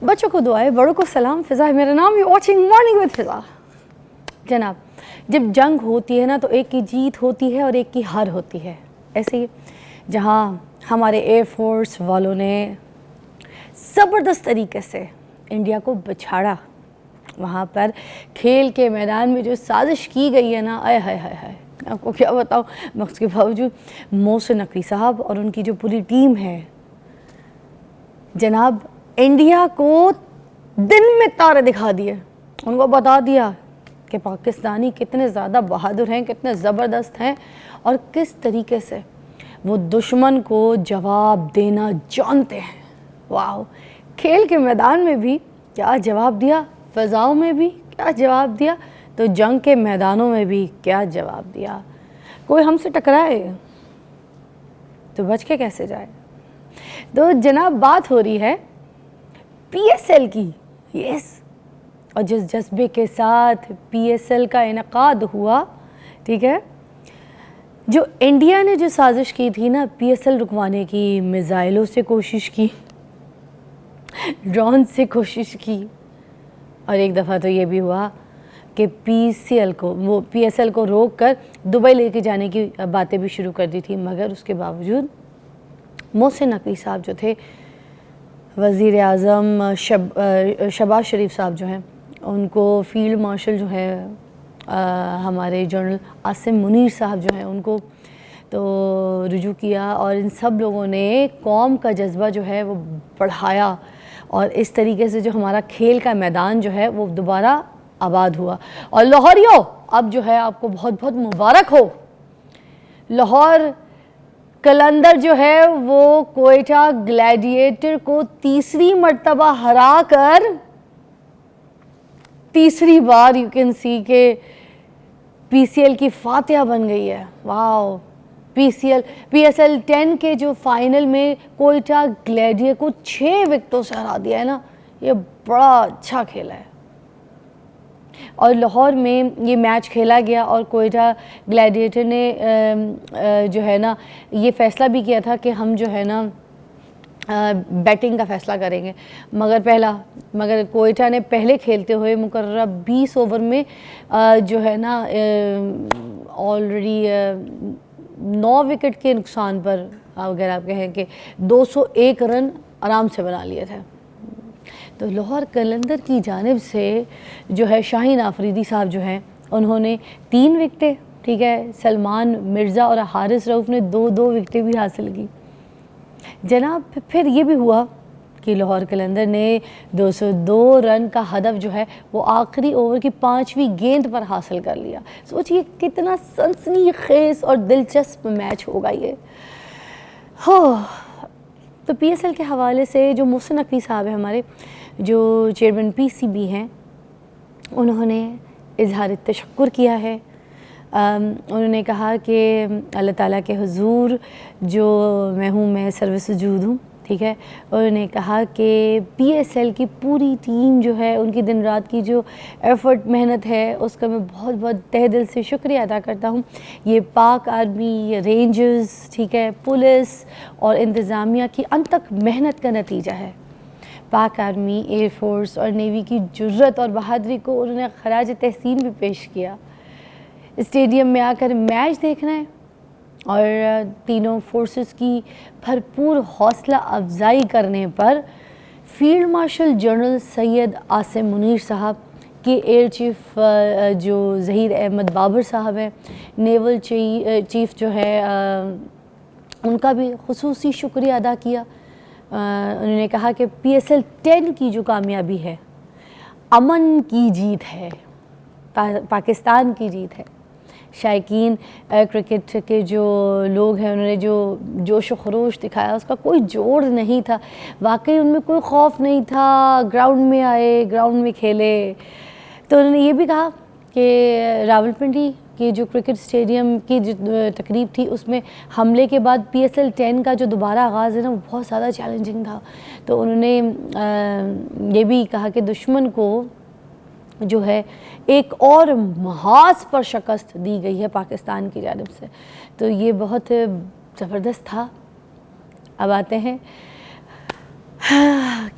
बच्चों को दुआएं, बड़ों को सलाम। फ़िज़ा है मेरा नाम, यू वॉचिंग मॉर्निंग विद फ़िज़ा। जनाब, जब जंग होती है ना तो एक की जीत होती है और एक की हार होती है। ऐसे ही जहाँ हमारे एयरफोर्स वालों ने ज़बरदस्त तरीके से इंडिया को बिछाड़ा, वहाँ पर खेल के मैदान में जो साजिश की गई है ना, आय हाय हाय हाय, आपको क्या बताऊँ। मगर उसके बावजूद मोहसिन नकवी साहब और उनकी जो पूरी टीम है जनाब, इंडिया को दिन में तारे दिखा दिए। उनको बता दिया कि पाकिस्तानी कितने ज़्यादा बहादुर हैं, कितने ज़बरदस्त हैं और किस तरीके से वो दुश्मन को जवाब देना जानते हैं। वाह, खेल के मैदान में भी क्या जवाब दिया, फ़ज़ाओं में भी क्या जवाब दिया, तो जंग के मैदानों में भी क्या जवाब दिया। कोई हमसे टकराए तो बच के कैसे जाए। तो जनाब, बात हो रही है पीएसएल की। यस, और जिस जज्बे के साथ पीएसएल का इनेकाद हुआ, ठीक है, जो इंडिया ने जो साजिश की थी ना पीएसएल रुकवाने की, मिसाइलों से कोशिश की, ड्रोन से कोशिश की, और एक दफ़ा तो ये भी हुआ कि पीएसएल को रोक कर दुबई लेके जाने की बातें भी शुरू कर दी थी। मगर उसके बावजूद मोहसिन नकवी साहब जो थे, वज़ीर आज़म शहबाज शरीफ साहब जो हैं, उनको फील्ड मार्शल जो है हमारे जनरल आसिम मुनीर साहब जो हैं, उनको तो रुजू किया और इन सब लोगों ने कौम का जज्बा जो है वो बढ़ाया और इस तरीके से जो हमारा खेल का मैदान जो है वो दोबारा आबाद हुआ। और लाहौरियों, अब जो है आपको बहुत बहुत मुबारक हो। लाहौर कलंदर जो है वो कोयटा ग्लैडिएटर को तीसरी मर्तबा हरा कर तीसरी बार यू कैन सी के पीसीएल की फातिहा बन गई है। वाह, पीएसएल 10 के जो फाइनल में कोयटा ग्लैडिएटर को 6 विकेटों से हरा दिया है ना, ये बड़ा अच्छा खेला है। और लाहौर में ये मैच खेला गया और कोयटा ग्लैडिएटर ने जो है ना ये फ़ैसला भी किया था कि हम जो है ना बैटिंग का फ़ैसला करेंगे। मगर कोयटा ने पहले खेलते हुए मुकर्रर 20 ओवर में जो है ना ऑलरेडी 9 विकेट के नुकसान पर, अगर आप कहें कि 201 रन आराम से बना लिए थे। तो लाहौर कलंदर की जानिब से जो है शाहीन आफरीदी साहब जो हैं, उन्होंने 3 विकेटें, ठीक है, सलमान मिर्ज़ा और हारिस रऊफ़ ने 2-2 विकेटें भी हासिल की। जनाब, फिर ये भी हुआ कि लाहौर कलंदर ने 202 रन का हदफ जो है वो आखिरी ओवर की 5वीं गेंद पर हासिल कर लिया। सोचिए कितना सनसनीखेज़ और दिलचस्प मैच होगा ये। हो, तो पीएसएल के हवाले से जो मोहसिन नकवी साहब हैं, हमारे जो चेयरमैन पीसीबी हैं, उन्होंने इजहार तशक्कुर किया है। उन्होंने कहा कि अल्लाह ताला के हुजूर जो मैं सर्वसुजूद हूँ, ठीक है। उन्होंने कहा कि पीएसएल की पूरी टीम जो है, उनकी दिन रात की जो एफ़र्ट मेहनत है उसका मैं बहुत बहुत तहे दिल से शुक्रिया अदा करता हूँ। ये पाक आर्मी, ये रेंजर्स, ठीक है, पुलिस और इंतज़ामिया की अनथक मेहनत का नतीजा है। पाक आर्मी, एयरफोर्स और नेवी की जुर्रत और बहादुरी को उन्होंने खराज तहसीन भी पेश किया। स्टेडियम में आकर मैच देखना है और तीनों फोर्सेस की भरपूर हौसला अफजाई करने पर field marshal general Syed Asim Munir साहब के एयर चीफ जो ज़हीर अहमद बाबर साहब हैं, नेवल चीफ जो है उनका भी खुसूसी शुक्रिया अदा किया। उन्होंने कहा कि पीएसएल 10 की जो कामयाबी है अमन की जीत है, पाकिस्तान की जीत है। शायकीन क्रिकेट के जो लोग हैं उन्होंने जो जोश व खरोश दिखाया उसका कोई जोड़ नहीं था। वाकई उनमें कोई खौफ नहीं था। ग्राउंड में आए, ग्राउंड में खेले। तो उन्होंने ये भी कहा कि रावलपिंडी के जो क्रिकेट स्टेडियम की जो तकरीब थी उसमें हमले के बाद पीएसएल 10 का जो दोबारा आगाज़ है ना वो बहुत ज़्यादा चैलेंजिंग था। तो उन्होंने ये भी कहा कि दुश्मन को जो है एक और महाज पर शिकस्त दी गई है पाकिस्तान की जानिब से। तो ये बहुत ज़बरदस्त था। अब आते हैं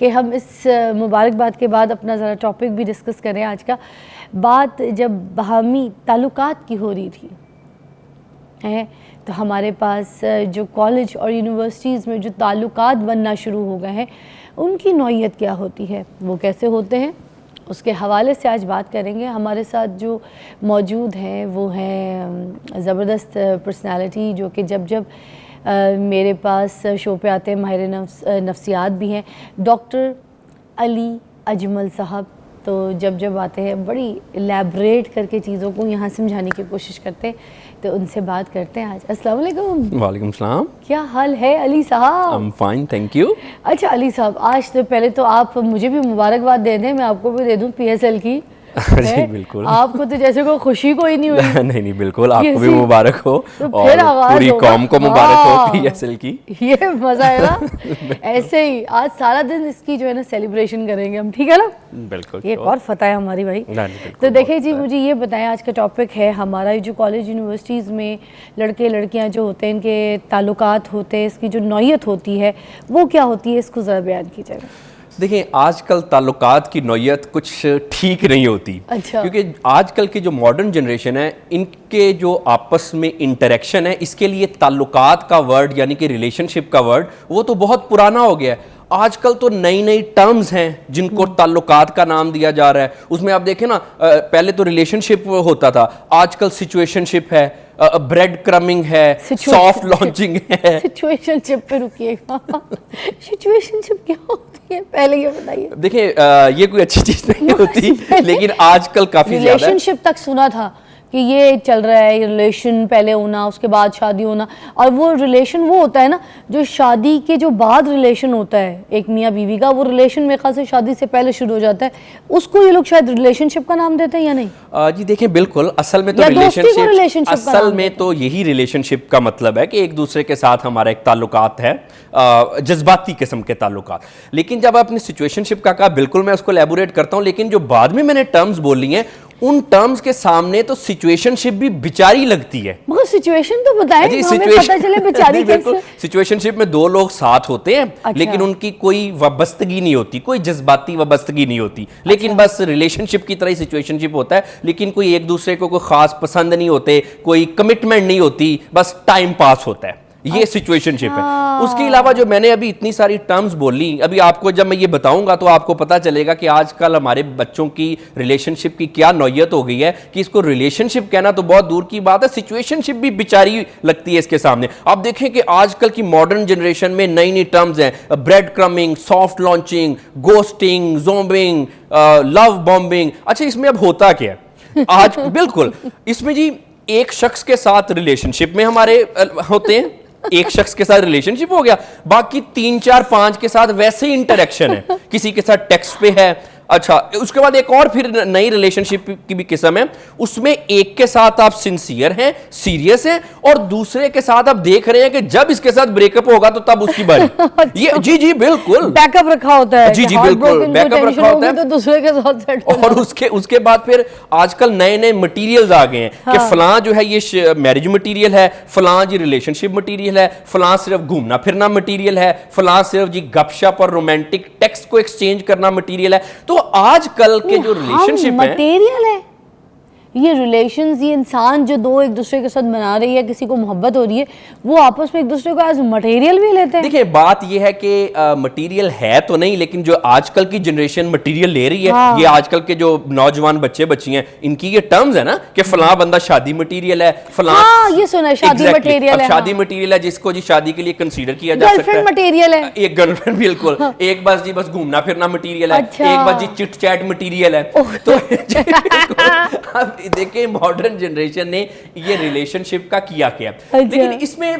कि हम इस मुबारकबाद के बाद अपना ज़रा टॉपिक भी डिस्कस करें। आज का बात जब बाहमी ताल्लुकात की हो रही थी है, तो हमारे पास जो कॉलेज और यूनिवर्सिटीज़ में जो ताल्लुकात बनना शुरू हो गए हैं, उनकी नौइयत क्या होती है, वो कैसे होते हैं, उसके हवाले से आज बात करेंगे। हमारे साथ जो मौजूद हैं वो हैं ज़बरदस्त पर्सनालिटी, जो कि जब जब मेरे पास शो पे आते हैं माहिर नफ्सियात भी हैं, डॉक्टर अली अजमल साहब। तो जब जब आते हैं बड़ी एलैबोरेट करके चीज़ों को यहाँ समझाने की कोशिश करते हैं, तो उनसे बात करते हैं आज। अस्सलाम वालेकुम। वालेकुम सलाम। क्या हाल है अली साहब? I'm fine, thank you। अच्छा अली साहब, आज तो पहले तो आप मुझे भी मुबारकबाद दे दें, मैं आपको भी दे दूं PSL की। जी बिल्कुल। आपको तो जैसे कोई खुशी कोई नहीं हुई। नहीं नहीं बिल्कुल, आपको भी मुबारक हो तो और पूरी कौम को मुबारक हो PSL की। ये मजा है ना। ऐसे ही आज सारा दिन इसकी जो है ना सेलिब्रेशन करेंगे हम, ठीक है ना? बिल्कुल। ये एक और फतह है हमारी भाई। तो देखिए जी, मुझे ये बताएं, आज का टॉपिक है हमारा जो कॉलेज यूनिवर्सिटीज़ में लड़के लड़कियां जो होते हैं, इनके ताल्लुकात होते हैं, इसकी जो नौइयत होती है वो क्या होती है, इसको ज़रा बयान कीजिएगा। देखिए, आजकल ताल्लुकात की नौइयत कुछ ठीक नहीं होती। अच्छा। क्योंकि आजकल की जो मॉडर्न जनरेशन है, इनके जो आपस में इंटरेक्शन है, इसके लिए ताल्लुकात का वर्ड यानी कि रिलेशनशिप का वर्ड वो तो बहुत पुराना हो गया है। आजकल तो नई नई टर्म्स हैं जिनको ताल्लुकात का नाम दिया जा रहा है। उसमें आप देखें ना, पहले तो रिलेशनशिप होता था, आजकल सिचुएशनशिप है, ब्रेड क्रमिंग है, सॉफ्ट लॉन्चिंग है। सिचुएशनशिप पे रुकिएगा। सिचुएशनशिप क्या होती है पहले ये बताइए। देखिए, ये कोई अच्छी चीज नहीं होती, लेकिन आजकल काफी ज्यादा रिलेशनशिप तक सुना था कि ये चल रहा है, रिलेशन पहले होना, उसके बाद शादी होना। और वो रिलेशन वो होता है ना जो शादी के जो बाद रिलेशन होता है एक मियाँ बीवी का, वो रिलेशन मेरे ख्याल से शादी से पहले शुरू हो जाता है, उसको ये लोग शायद रिलेशनशिप का नाम देते हैं या नहीं? जी देखिए, बिल्कुल असल में तो रिलेशनशिप असल में तो यही रिलेशनशिप का मतलब है कि एक दूसरे के साथ हमारा एक ताल्लुकात है, जज्बाती किस्म के ताल्लुकात। लेकिन जब आपने सिचुएशनशिप का कहा, बिल्कुल मैं उसको एलैबोरेट करता हूं, लेकिन जो बाद में मैंने टर्म्स बोली हैं, उन टर्म्स के सामने तो सिचुएशनशिप भी बेचारी लगती है। मगर सिचुएशन तो बताएं, हमें पता चले बेचारी कैसे। सिचुएशनशिप में दो लोग साथ होते हैं। अच्छा। लेकिन उनकी कोई वाबस्तगी नहीं होती, कोई जज्बाती वाबस्तगी नहीं होती। लेकिन अच्छा। बस रिलेशनशिप की तरह ही सिचुएशनशिप होता है, लेकिन कोई एक दूसरे को कोई खास पसंद नहीं होते, कोई कमिटमेंट नहीं होती, बस टाइम पास होता है। ये सिचुएशनशिप है। उसके अलावा जो मैंने अभी इतनी सारी टर्म्स बोली, अभी आपको जब मैं ये बताऊंगा तो आपको पता चलेगा कि आजकल हमारे बच्चों की रिलेशनशिप की क्या नौयत हो गई है कि इसको रिलेशनशिप कहना तो बहुत दूर की बात है, सिचुएशनशिप भी बेचारी लगती है इसके सामने। आप देखें कि आजकल की मॉडर्न जनरेशन में नई नई टर्म्स हैं, bread crumbing, soft launching, ghosting, zombieing, love bombing. अच्छा, इसमें अब होता क्या है आज? बिल्कुल, इसमें जी एक शख्स के साथ रिलेशनशिप में हमारे होते हैं, एक शख्स के साथ रिलेशनशिप हो गया, बाकी 3 4 5 के साथ वैसे ही इंटरेक्शन है, किसी के साथ टेक्स्ट पे है। अच्छा, उसके बाद एक और फिर नई रिलेशनशिप की भी किस्म है, उसमें एक के साथ आप सिंसियर हैं, सीरियस हैं, और दूसरे के साथ आप देख रहे हैं कि जब इसके साथ ब्रेकअप होगा तो तब उसकी बारी। ये जी जी बिल्कुल बैकअप रखा होता है। जी जी बिल्कुल बैकअप रखा होता है, तो दूसरे के साथ सेट होना। और उसके बाद फिर आजकल नए नए मटेरियल्स आ गए हैं। हाँ। कि फलां जो है ये मैरिज मटेरियल है, फलां जी रिलेशनशिप मटेरियल है, फलां सिर्फ घूमना फिरना मटेरियल है, फलां सिर्फ जी गपशप और रोमांटिक टेक्स्ट को एक्सचेंज करना मटेरियल है। तो आजकल के जो रिलेशनशिप है, मटेरियल है ये रिलेशंस, ये इंसान जो दो एक दूसरे के साथ बना रही है, किसी को मोहब्बत हो रही है, वो आपस में एक दूसरे को एज मटेरियल भी लेते हैं। देखिए, बात ये है कि मटेरियल है तो नहीं, लेकिन जो आजकल की जनरेशन मटेरियल ले रही है। हाँ। ये आजकल के जो नौजवान बच्चे बच्ची हैं, इनकी ये टर्म्स है ना कि फलां बंदा शादी मटेरियल है, फलां। हाँ, ये सुना है, शादी मटेरियल है। शादी मटेरियल है जिसको जी शादी के लिए कंसीडर किया जा सकता है। गर्लफ्रेंड मटेरियल है, एक गर्लफ्रेंड बिल्कुल। एक बस जी बस घूमना फिरना मटेरियल है। एक बस जी चिट चैट मटेरियल है। तो देखिए, मॉडर्न जनरेशन ने ये रिलेशनशिप का किया क्या। लेकिन इसमें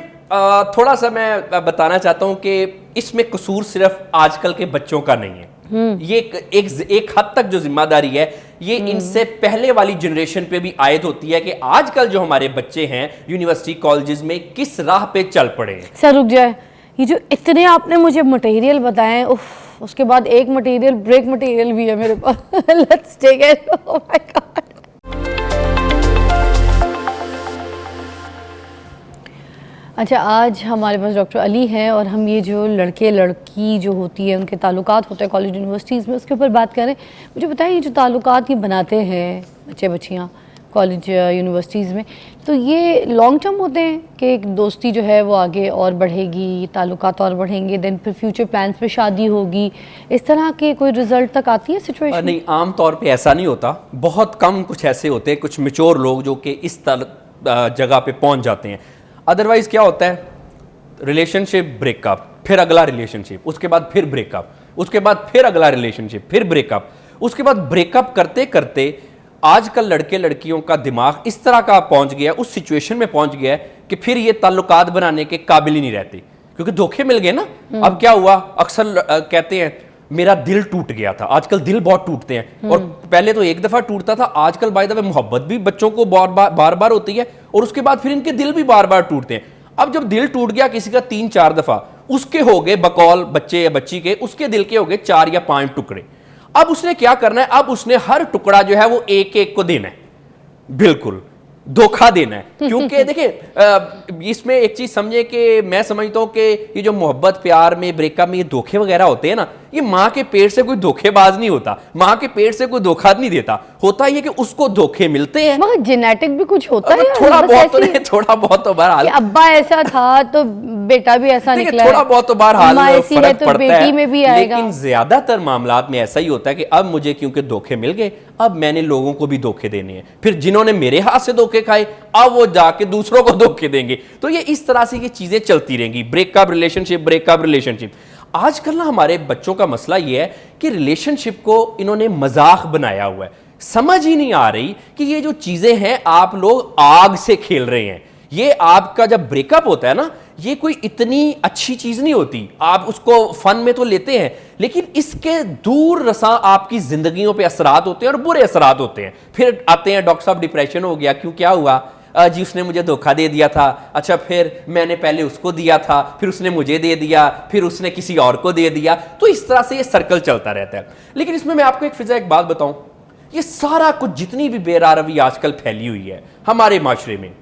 थोड़ा सा मैं बताना चाहता हूं कि इसमें कसूर सिर्फ आजकल के बच्चों का नहीं है। ये एक हद तक जो जिम्मेदारी है ये इनसे पहले वाली जनरेशन पे भी आयद होती है कि आजकल जो हमारे बच्चे हैं यूनिवर्सिटी कॉलेजेस में किस राह पे चल पड़े। सर रुक जाए, ये जो इतने आपने मुझे मटेरियल बताए, उफ, उसके बाद एक मटेरियल ब्रेक मटेरियल भी है मेरे पास। Let's take it. Oh my god. अच्छा, आज हमारे पास डॉक्टर अली हैं और हम ये जो लड़के लड़की जो होती है उनके ताल्लुकात होते हैं कॉलेज यूनिवर्सिटीज़ में, उसके ऊपर बात करें। मुझे बताइए, ये जो ताल्लुकात ये बनाते हैं बच्चे बच्चियाँ कॉलेज यूनिवर्सिटीज़ में, तो ये लॉन्ग टर्म होते हैं कि एक दोस्ती जो है वो आगे और बढ़ेगी, ताल्लुकात और बढ़ेंगे, देन फिर फ्यूचर प्लान्स पे शादी होगी, इस तरह के कोई रिजल्ट तक आती है सिचुएशन? नहीं, आम तौर पे ऐसा नहीं होता। बहुत कम कुछ ऐसे होते हैं, कुछ मैच्योर लोग जो कि इस जगह पे पहुंच जाते हैं। अदरवाइज क्या होता है, रिलेशनशिप ब्रेकअप, फिर अगला रिलेशनशिप, उसके बाद फिर ब्रेकअप, उसके बाद फिर अगला रिलेशनशिप, फिर ब्रेकअप, उसके बाद ब्रेकअप करते करते आजकल लड़के लड़कियों का दिमाग इस तरह का पहुंच गया, उस सिचुएशन में पहुंच गया है कि फिर ये ताल्लुकात बनाने के काबिल ही नहीं रहते, क्योंकि धोखे मिल गए ना। अब क्या हुआ, अक्सर कहते हैं मेरा दिल टूट गया था। आजकल दिल बहुत टूटते हैं, और पहले तो एक दफा टूटता था, आजकल बाय द वे मोहब्बत भी बच्चों को बार बार होती है, और उसके बाद फिर इनके दिल भी बार बार टूटते हैं। अब जब दिल टूट गया किसी का 3-4 दफा, उसके हो गए बकौल बच्चे या बच्ची के, उसके दिल के हो गए 4 या 5 टुकड़े। अब उसने क्या करना है, अब उसने हर टुकड़ा जो है वो एक एक को देना है, बिल्कुल धोखा देना है। क्योंकि देखिए, इसमें एक चीज समझे कि मैं समझता हूं कि ये जो मोहब्बत प्यार में ब्रेकअप में ये धोखे वगैरह होते हैं ना, ये माँ के पेट से कोई धोखेबाज नहीं होता, माँ के पेट से कोई धोखा नहीं देता। होता ये कि उसको धोखे मिलते हैं, मगर जेनेटिक भी कुछ होता है, थोड़ा बहुत तो बहरहाल अब्बा ऐसा था तो बेटा भी ऐसा निकला, थोड़ा बहुत तो बहरहाल फर्क तो पड़ता बेटी है, में भी आएगा। लेकिन ज्यादातर मामलात में ऐसा ही होता है कि अब मुझे क्योंकि धोखे मिल गए, अब मैंने लोगों को भी धोखे देने हैं, फिर जिन्होंने मेरे हाथ से धोखे खाए अब वो जाके दूसरों को धोखे देंगे। तो ये इस तरह से ये चीजें चलती रहेंगी, ब्रेकअप रिलेशनशिप। आजकल ना हमारे बच्चों का मसला ये है कि रिलेशनशिप को इन्होंने मजाक बनाया हुआ है। समझ ही नहीं आ रही कि ये जो चीजें हैं आप लोग आग से खेल रहे हैं। ये आपका जब ब्रेकअप होता है ना, ये कोई इतनी अच्छी चीज नहीं होती, आप उसको फन में तो लेते हैं, लेकिन इसके दूर रसा आपकी जिंदगियों पे असरात होते हैं और बुरे असरात होते हैं। फिर आते हैं डॉक्टर साहब डिप्रेशन हो गया, क्यों क्या हुआ जी, उसने मुझे धोखा दे दिया था। अच्छा, फिर मैंने पहले उसको दिया था, फिर उसने मुझे दे दिया, फिर उसने किसी और को दे दिया। तो इस तरह से ये सर्कल चलता रहता है। लेकिन इसमें मैं आपको एक बात बताऊं, ये सारा कुछ जितनी भी बेरारवी आजकल फैली हुई है हमारे माशरे में,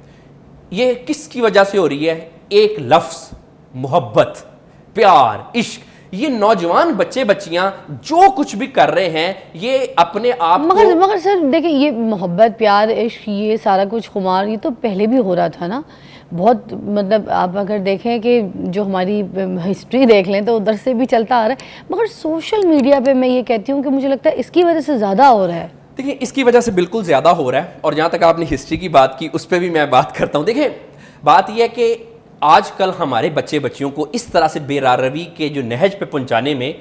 ये किसकी वजह से हो रही है? एक लफ्ज मोहब्बत, प्यार, इश्क। ये नौजवान बच्चे बच्चियां जो कुछ भी कर रहे हैं, ये अपने आप मगर सर देखिए, ये मोहब्बत प्यार इश्क ये सारा कुछ खुमार ये तो पहले भी हो रहा था ना। बहुत मतलब आप अगर देखें कि जो हमारी हिस्ट्री देख लें तो उधर से भी चलता आ रहा है, मगर सोशल मीडिया पे मैं ये कहती हूँ कि मुझे लगता है इसकी वजह से ज़्यादा हो रहा है। देखिए, इसकी वजह से बिल्कुल ज़्यादा हो रहा है, और जहाँ तक आपने हिस्ट्री की बात की उस पर भी मैं बात करता हूँ। देखिए, बात यह है कि आजकल हमारे बच्चे बच्चियों को इस तरह से बेरारवी के जो नहज पे पहुंचाने में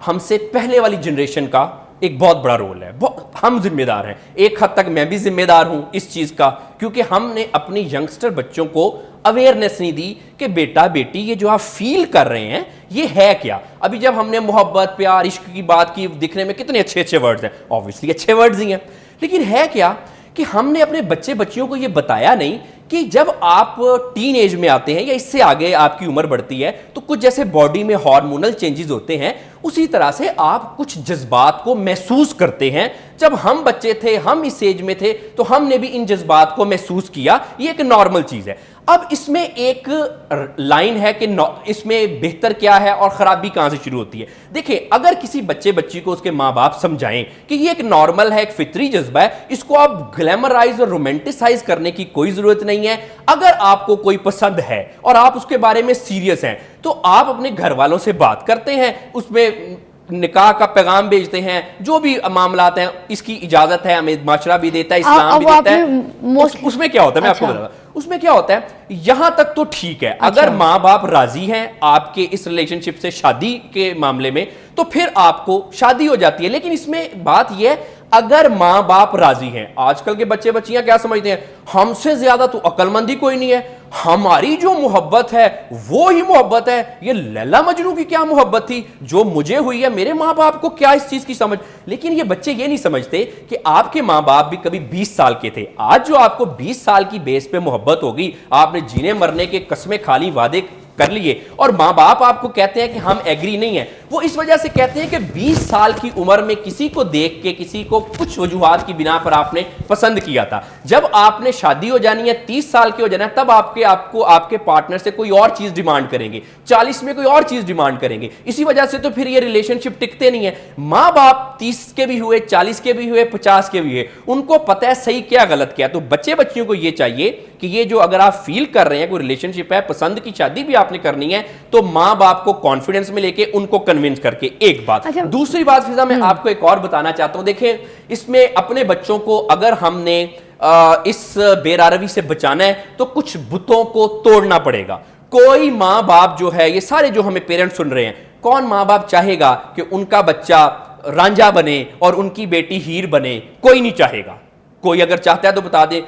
हमसे पहले वाली जनरेशन का एक बहुत बड़ा रोल है। हम जिम्मेदार हैं, एक हद तक मैं भी जिम्मेदार हूं इस चीज़ का, क्योंकि हमने अपनी यंगस्टर बच्चों को अवेयरनेस नहीं दी कि बेटा बेटी ये जो आप फील कर रहे हैं ये है क्या। अभी जब हमने मोहब्बत प्यार इश्क की बात की, दिखने में कितने अच्छे अच्छे वर्ड्स हैं, ऑब्वियसली अच्छे वर्ड्स ही हैं, लेकिन है क्या कि हमने अपने बच्चे बच्चियों को ये बताया नहीं कि जब आप टीन एज में आते हैं या इससे आगे आपकी उम्र बढ़ती है तो कुछ जैसे बॉडी में हार्मोनल चेंजेस होते हैं, उसी तरह से आप कुछ जज्बात को महसूस करते हैं। जब हम बच्चे थे, हम इस एज में थे, तो हमने भी इन जज्बात को महसूस किया, ये एक नॉर्मल चीज है। अब इसमें एक लाइन है कि इसमें बेहतर क्या है और खराबी कहां से शुरू होती है। देखिए, अगर किसी बच्चे बच्ची को उसके माँ बाप समझाएं कि ये एक नॉर्मल है, एक फितरी जज्बा है, इसको आप ग्लैमराइज और रोमांटिसाइज करने की कोई जरूरत नहीं है। अगर आपको कोई पसंद है और आप उसके बारे में सीरियस हैं, तो आप अपने घर वालों से बात करते हैं, उसमें निकाह का पैगाम भेजते हैं, जो भी मामलात हैं, इसकी इजाजत है, हमें माशरा भी देता है, इस्लाम भी देता है। उसमें क्या होता है, मैं आपको बताऊंगा, उसमें क्या होता है, यहां तक तो ठीक है। अगर माँ बाप राजी हैं आपके इस रिलेशनशिप से शादी के मामले में, तो फिर आपको शादी हो जाती है। लेकिन इसमें बात यह है, अगर माँ बाप राजी हैं, आजकल के बच्चे बच्चियां क्या समझते हैं, हमसे ज्यादा तो अक्लमंदी कोई नहीं है, हमारी जो मोहब्बत है वो ही मोहब्बत है, ये लैला मजनू की क्या मोहब्बत थी जो मुझे हुई है, मेरे माँ बाप को क्या इस चीज की समझ। लेकिन ये बच्चे ये नहीं समझते कि आपके माँ बाप भी कभी 20 साल के थे। आज जो आपको 20 साल की बेस पे मोहब्बत होगी, आपने जीने मरने के कस्में खा ली, वादे कर लिए और माँ बाप आपको कहते हैं कि हम एग्री नहीं है, वो इस वजह से कहते हैं कि 20 साल की उम्र में किसी को देख के किसी को कुछ वजूहात की बिना पर आपने पसंद किया था, जब आपने शादी हो जानी है 30 साल के हो जाना है तब आपको आपके पार्टनर से कोई और चीज डिमांड करेंगे, 40 में कोई और चीज डिमांड करेंगे, इसी वजह से तो फिर ये रिलेशनशिप टिकते नहीं है। माँ बाप 30 के भी हुए, 40 के भी हुए, 50 के भी हुए, उनको पता है सही क्या गलत क्या। तो बच्चे बच्चियों को ये चाहिए कि ये जो अगर आप फील कर रहे हैं कोई रिलेशनशिप है, पसंद की शादी भी आपने करनी है, तो माँ बाप को कॉन्फिडेंस में लेके उनको कन्विंस करके। एक बात। अच्छा, दूसरी बात फिजा मैं आपको एक और बताना चाहता हूं, देखें इसमें अपने बच्चों को अगर हमने इस बेरारवी से बचाना है तो कुछ बुतों को तोड़ना पड़ेगा। कोई माँ बाप जो है, ये सारे जो हमें पेरेंट्स सुन रहे हैं, कौन माँ बाप चाहेगा कि उनका बच्चा रांझा बने और उनकी बेटी हीर बने? कोई नहीं चाहेगा। कोई अगर चाहता है तो बता दे।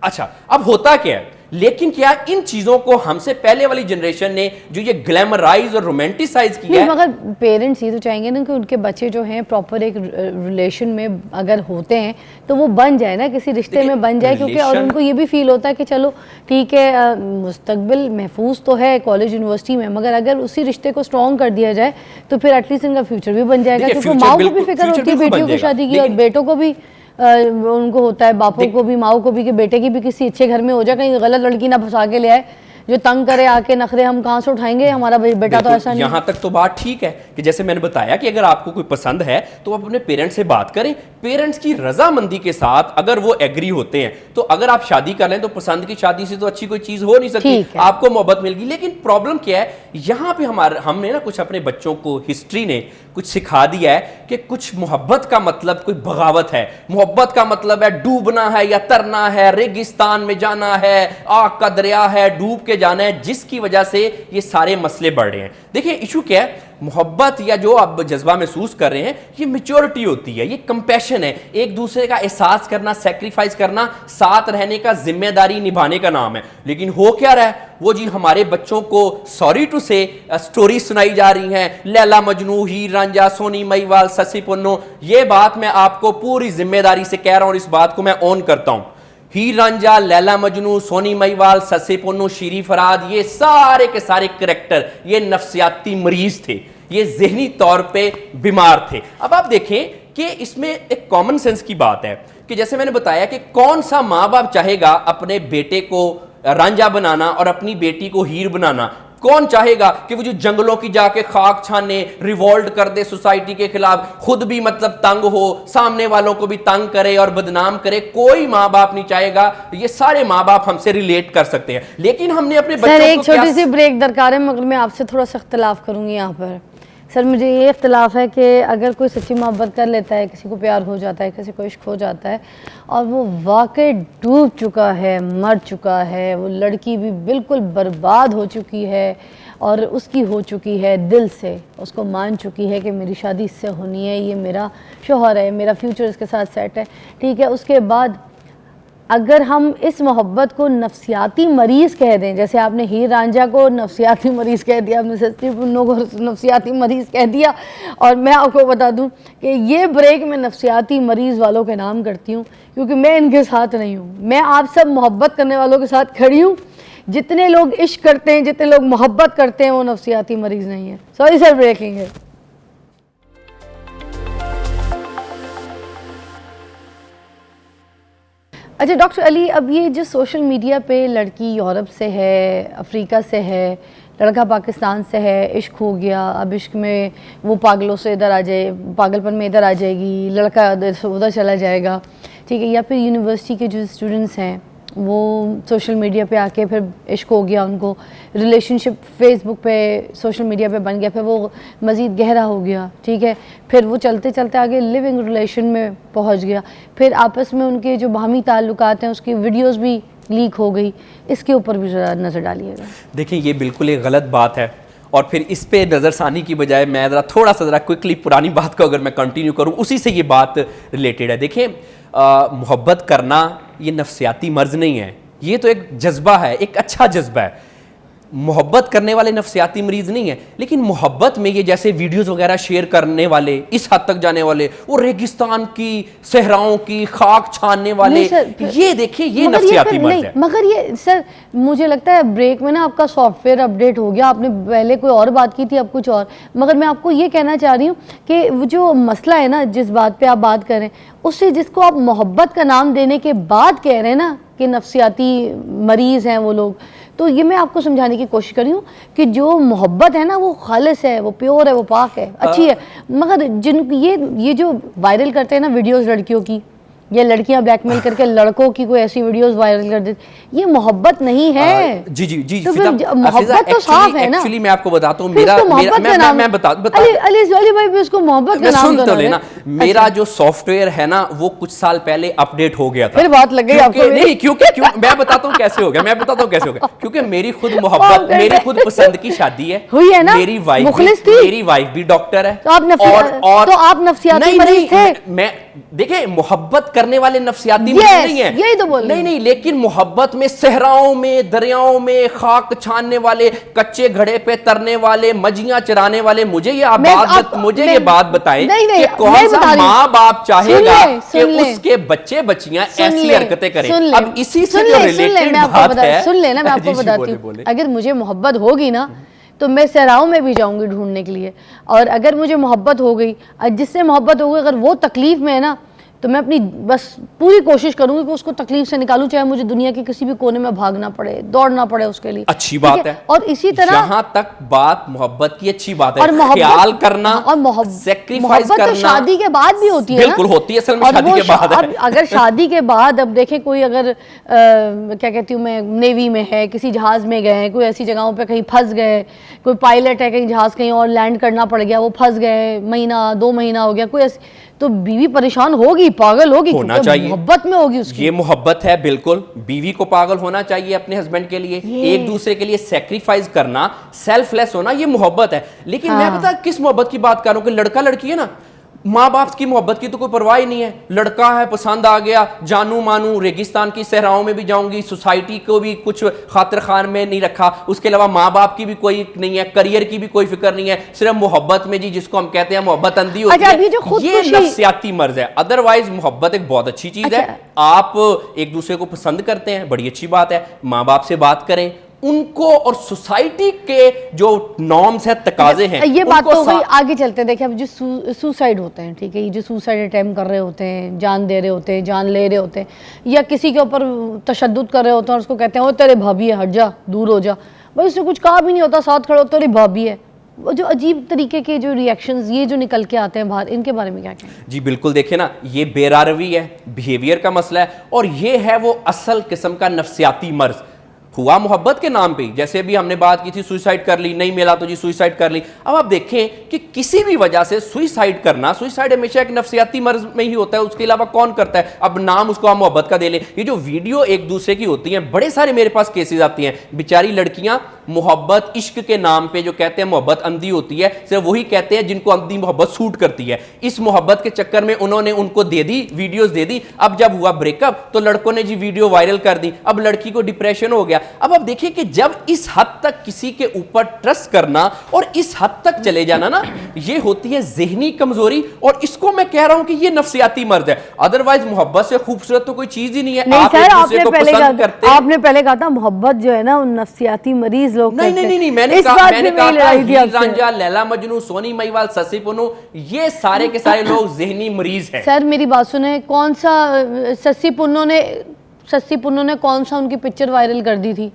अच्छा, अब होता क्या है, लेकिन क्या इन चीजों को हमसे पहले वाली जनरेशन ने जो ये ग्लैमराइज और रोमांटिसाइज किया है, मगर पेरेंट्स ये तो चाहेंगे ना कि उनके बच्चे जो हैं प्रॉपर एक रिलेशन में अगर होते हैं तो वो बन जाए ना, किसी रिश्ते में बन जाए, क्योंकि और उनको ये भी फील होता है कि चलो ठीक है मुस्तकबिल महफूज तो है कॉलेज यूनिवर्सिटी में, मगर अगर उसी रिश्ते को स्ट्रॉन्ग कर दिया जाए तो फिर एटलीस्ट इनका फ्यूचर भी बन जाएगा, क्योंकि माओ को भी फिक्र होती है बेटियों की शादी की और बेटों को भी उनको होता है, बापों को भी माओ को भी कि बेटे की भी किसी अच्छे घर में हो जाए, कहीं गलत लड़की ना फंसा के ले आए जो तंग करे आके नखरे हम कहाँ से उठाएंगे, हमारा बेटा तो ऐसा नहीं। यहाँ तक तो बात ठीक है कि जैसे मैंने बताया कि अगर आपको कोई पसंद है तो आप अपने पेरेंट्स से बात करें, पेरेंट्स की रजामंदी के साथ अगर वो एग्री होते हैं तो अगर आप शादी कर लें तो पसंद की शादी से तो अच्छी कोई चीज हो नहीं सकती, आपको मोहब्बत मिलेगी। लेकिन प्रॉब्लम क्या है, यहाँ पे हमने ना कुछ अपने बच्चों को हिस्ट्री ने कुछ सिखा दिया है कि कुछ मोहब्बत का मतलब कोई बगावत है, मोहब्बत का मतलब है डूबना है या तरना है, रेगिस्तान में जाना है, आग का दरिया है, डूब के जाना है, जिसकी वजह से ये सारे मसले बढ़ रहे हैं। देखिए इशू क्या है, मोहब्बत या जो आप जज्बा महसूस कर रहे हैं ये मैच्योरिटी होती है, ये कंपैशन है, एक दूसरे का एहसास करना, सेक्रीफाइस करना, साथ रहने का, जिम्मेदारी निभाने का नाम है। लेकिन हो क्या रहा है, वो जी हमारे बच्चों को सॉरी टू से स्टोरी सुनाई जा रही हैं, लैला मजनू, हीर रांझा, सोनी महिवाल, ससी पुन्नू। ये बात मैं आपको पूरी जिम्मेदारी से कह रहा हूं और इस बात को मैं ऑन करता हूं। हीर रांझा, लैला मजनू, सोनी महिवाल, ससी पुन्नू, शीरी फराद, ये सारे के सारे करैक्टर ये नफ्सियाती मरीज थे, ये जहनी तौर पे बीमार थे। अब आप देखें कि इसमें एक कॉमन सेंस की बात है कि जैसे मैंने बताया कि कौन सा माँ बाप चाहेगा अपने बेटे को रांझा बनाना और अपनी बेटी को हीर बनाना? कौन चाहेगा कि वो जो जंगलों की जाके खाक छाने, रिवॉल्ट कर दे सोसाइटी के खिलाफ, खुद भी मतलब तंग हो, सामने वालों को भी तंग करे और बदनाम करे? कोई माँ बाप नहीं चाहेगा। ये सारे माँ बाप हमसे रिलेट कर सकते हैं, लेकिन हमने अपने बच्चों को एक छोटी सी ब्रेक दरकार है, मगर मैं आपसे थोड़ा सा इख्तलाफ करूंगी यहाँ पर। सर मुझे ये इख्तलाफ है कि अगर कोई सच्ची मोहब्बत कर लेता है, किसी को प्यार हो जाता है, किसी को इश्क हो जाता है और वो वाकई डूब चुका है, मर चुका है, वो लड़की भी बिल्कुल बर्बाद हो चुकी है और उसकी हो चुकी है दिल से, उसको मान चुकी है कि मेरी शादी इससे होनी है, ये मेरा शौहर है, मेरा फ्यूचर इसके साथ सेट है, ठीक है। उसके बाद अगर हम इस मोहब्बत को नफ्सियाती मरीज़ कह दें, जैसे आपने हीर रांझा को नफ्सियाती मरीज़ कह दिया, आपने सस्ती पुन्नों को नफ्सियाती मरीज़ कह दिया, और मैं आपको बता दूं कि ये ब्रेक मैं नफ्सियाती मरीज़ वालों के नाम करती हूँ, क्योंकि मैं इनके साथ नहीं हूँ। मैं आप सब मोहब्बत करने वालों के साथ खड़ी हूँ। जितने लोग इश्क करते हैं, जितने लोग मोहब्बत करते हैं, वो नफ्सियाती मरीज़ नहीं है। सॉरी सर, ब्रेकिंग है। अच्छा डॉक्टर अली, अब ये जो सोशल मीडिया पे लड़की यूरोप से है, अफ्रीका से है, लड़का पाकिस्तान से है, इश्क हो गया, अब इश्क में वो पागलों से इधर आ जाए, पागलपन में इधर आ जाएगी, लड़का उधर चला जाएगा, ठीक है, या फिर यूनिवर्सिटी के जो स्टूडेंट्स हैं वो सोशल मीडिया पे आके फिर इश्क हो गया उनको, रिलेशनशिप फेसबुक पे, सोशल मीडिया पे बन गया, फिर वो मज़ीद गहरा हो गया, ठीक है, फिर वो चलते चलते आगे लिविंग रिलेशन में पहुंच गया, फिर आपस में उनके जो बाहमी ताल्लुकात हैं उसकी वीडियोस भी लीक हो गई। इसके ऊपर भी ज़रा नज़र डालिएगा। देखिए ये बिल्कुल एक गलत बात है और फिर इस पे नज़रसानी की बजाय मैं थोड़ा सा क्विकली पुरानी बात को अगर मैं कंटिन्यू करूँ, उसी से ये बात रिलेटेड है। देखिए मोहब्बत करना ये नफ्सियाती मर्ज नहीं है, ये तो एक जज्बा है, एक अच्छा जज्बा है। मोहब्बत करने वाले नफसियाती मरीज नहीं है, लेकिन मोहब्बत में ये जैसे वीडियोस वगैरह शेयर करने वाले, इस हद तक जाने वाले, वो रेगिस्तान की, सहराओं की खाक छानने वाले, ये देखिए ये नफसियाती मर्ज है। मगर ये सर मुझे लगता है ब्रेक में ना आपका सॉफ्टवेयर अपडेट हो गया, आपने पहले कोई और बात की थी अब कुछ और। मगर मैं आपको ये कहना चाह रही हूँ कि वो जो मसला है ना, जिस बात पे आप बात करें, उससे जिसको आप मोहब्बत का नाम देने के बाद कह रहे हैं ना कि नफसियाती मरीज़ हैं वो लोग, तो ये मैं आपको समझाने की कोशिश कर रही हूँ कि जो मोहब्बत है ना वो खालिस है, वो प्योर है, वो पाक है, अच्छी है। मगर जिन ये जो वायरल करते हैं ना वीडियोस लड़कियों की, या लड़कियां ब्लैकमेल करके लड़कों की कोई ऐसी वीडियोस वायरल कर देती, ये मोहब्बत नहीं है। जी जी जी, तो फिर मोहब्बत तो साफ है ना। एक्चुअली मैं आपको बताता हूँ, मैं बता अली भाई भी उसको मोहब्बत का नाम तो लेना। मेरा जो सॉफ्टवेयर है ना वो कुछ साल पहले अपडेट हो गया था। फिर बात लग गई आपको। नहीं, क्योंकि मैं बताता हूँ कैसे हो गया, क्योंकि मेरी खुद मोहब्बत, मेरी खुद पसंद की शादी है, हुई है ना, मेरी वाइफ भी डॉक्टर है, तो आप नफसियाती मरीज थे। मैं देखिए मोहब्बत करने वाले नफसियाती नहीं है, यही तो बोल नहीं, लेकिन मोहब्बत में सहराओं में, दरियाओं में खाक छानने वाले, कच्चे घड़े पे तरने वाले, मजियां चराने वाले, मुझे ये बात बताएं कि कौन सा माँ बाप चाहेगा कि उसके बच्चे बच्चियां ऐसी हरकतें करें। अब इसी से जो रिलेटेड बात है, सुन लेना, मैं आपको बताती हूँ। अगर मुझे मोहब्बत होगी ना तो मैं सहराओं में भी जाऊंगी ढूंढने के लिए, और अगर मुझे मोहब्बत हो गई, जिससे मोहब्बत हो गई, अगर वो तकलीफ में है ना, तो मैं अपनी बस पूरी कोशिश करूंगी कि उसको तकलीफ से निकालूं, चाहे मुझे दुनिया के किसी भी कोने में भागना पड़े, दौड़ना पड़े उसके लिए। अच्छी बात है। और इसी तरह यहाँ तक बात मोहब्बत की अच्छी बात है, और ख्याल करना और सेक्रीफाइस करना तो शादी के बाद भी होती है, बिल्कुल होती है, असल में शादी के बाद है। अगर शादी के बाद अब देखें कोई अगर क्या कहती हूँ मैं, नेवी में है, किसी जहाज में गए, कोई ऐसी जगहों पे कहीं फंस गए, कोई पायलट है, कहीं जहाज कहीं और लैंड करना पड़ गया, वो फंस गए, महीना 2 महीना हो गया, कोई ऐसी, तो बीवी परेशान होगी, पागल होगी, होना चाहिए, मोहब्बत में होगी उसकी। ये मोहब्बत है, बिल्कुल बीवी को पागल होना चाहिए अपने हस्बैंड के लिए, एक दूसरे के लिए सैक्रिफाइस करना, सेल्फलेस होना, ये मोहब्बत है। लेकिन मैं पता किस मोहब्बत की बात कर रहा हूँ कि लड़का लड़की है ना, माँ बाप की मोहब्बत की तो कोई परवाह ही नहीं है, लड़का है पसंद आ गया, जानू मानू, रेगिस्तान की सहराओं में भी जाऊंगी, सोसाइटी को भी कुछ खातिर खान में नहीं रखा, उसके अलावा माँ बाप की भी कोई नहीं है, करियर की भी कोई फिक्र नहीं है, सिर्फ मोहब्बत में जी, जिसको हम कहते हैं मोहब्बत अंधी होती है, ये नफसियाती मर्ज है। अदरवाइज मोहब्बत एक बहुत अच्छी चीज है, आप एक दूसरे को पसंद करते हैं, बड़ी अच्छी बात है, माँ बाप से बात करें, उनको और सोसाइटी के जो नॉर्म्स है, तकाजे हैं, ये बात तो वही आगे चलते हैं। देखिए अब जो सुसाइड होते हैं, ठीक है, ये जो सुसाइड अटेम्प्ट कर रहे होते हैं, जान दे रहे होते हैं, जान ले रहे होते हैं, या किसी के ऊपर तशद्दुद कर रहे होते हैं और उसको कहते हैं वो तेरे भाभी है, हट जा, दूर हो जा, भाई उसने कुछ कहा भी नहीं होता, साथ खड़े होते, तेरी भाभी है, वो जो अजीब तरीके के जो रिएक्शंस ये जो निकल के आते हैं बाहर, इनके बारे में क्या कहें? जी बिल्कुल, देखिए ना, ये बेरारवी है, बिहेवियर का मसला है, और ये है वो असल किस्म का नफसियाती मर्ज। हुआ मोहब्बत के नाम पे, जैसे भी हमने बात की थी, सुसाइड कर ली, नहीं मिला तो जी सुसाइड कर ली। अब आप देखें कि किसी भी वजह से सुसाइड करना, सुसाइड हमेशा एक नफसियाती मर्ज में ही होता है, उसके अलावा कौन करता है? अब नाम उसको हम मोहब्बत का दे लें। ये जो वीडियो एक दूसरे की होती हैं, बड़े सारे मेरे पास केसेस आती हैं, बेचारी लड़कियां मोहब्बत इश्क के नाम पे जो कहते हैं मोहब्बत अंधी होती है, सिर्फ वही कहते हैं जिनको अंधी मोहब्बत सूट करती है। इस मोहब्बत के चक्कर में उन्होंने उनको दे दी, वीडियोस दे दी। अब जब हुआ ब्रेकअप तो लड़कों ने जी वीडियो वायरल कर दी, अब लड़की को डिप्रेशन हो गया। अब आप देखिए कि जब इस हद तक किसी के ऊपर ट्रस्ट करना और इस हद तक चले जाना ना, ये होती है ज़हनी कमजोरी, और इसको मैं कह रहा हूं कि ये नफसियाती मर्ज है। अदरवाइज मोहब्बत से खूबसूरत तो कोई चीज ही नहीं है। नहीं सर, आपने पहले कहा था मोहब्बत जो है ना वो नफसियाती मरीज लोग नहीं, मैंने कहा रांझा, लैला मजनू, सोनी महिवाल, ससी पुन्नू, ये सारे के सारे लोग ज़हनी मरीज हैं। सर मेरी बात सुने, कौन सा ससी पुन्नू ने कौन सा उनकी पिक्चर वायरल कर दी थी,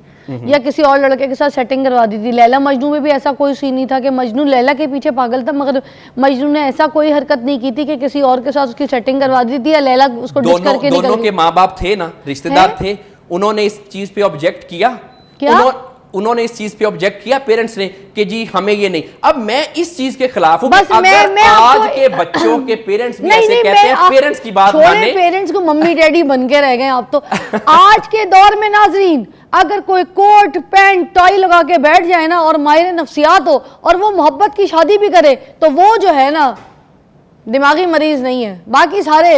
या किसी और लड़के के साथ सेटिंग करवा दी थी? लैला मजनू में भी ऐसा कोई सीन नहीं था कि मजनू लैला के पीछे पागल था, मगर मजनू ने ऐसा कोई हरकत नहीं की थी कि किसी और के साथ उसकी सेटिंग करवा दी थी, या लैला उसको डिच करके निकल गई। दोनों के माँ बाप थे ना, रिश्तेदार थे, उन्होंने इस चीज पे ऑब्जेक्ट किया। उन्होंने इस चीज पे ऑब्जेक्ट किया, पेरेंट्स ने, कि जी हमें ये नहीं। अब मैं इस चीज के खिलाफ हूं। अगर आज के बच्चों के पेरेंट्स भी ऐसे कहते हैं, पेरेंट्स की बात माने, पेरेंट्स को मम्मी डैडी बन के रह गए आप तो। आज के दौर में नाजरीन, अगर कोई कोट पैंट टाई लगा के बैठ जाए ना और माहिर नफ्सियात हो और वो मोहब्बत की शादी भी करे, तो वो जो है ना दिमागी मरीज नहीं है, बाकी सारे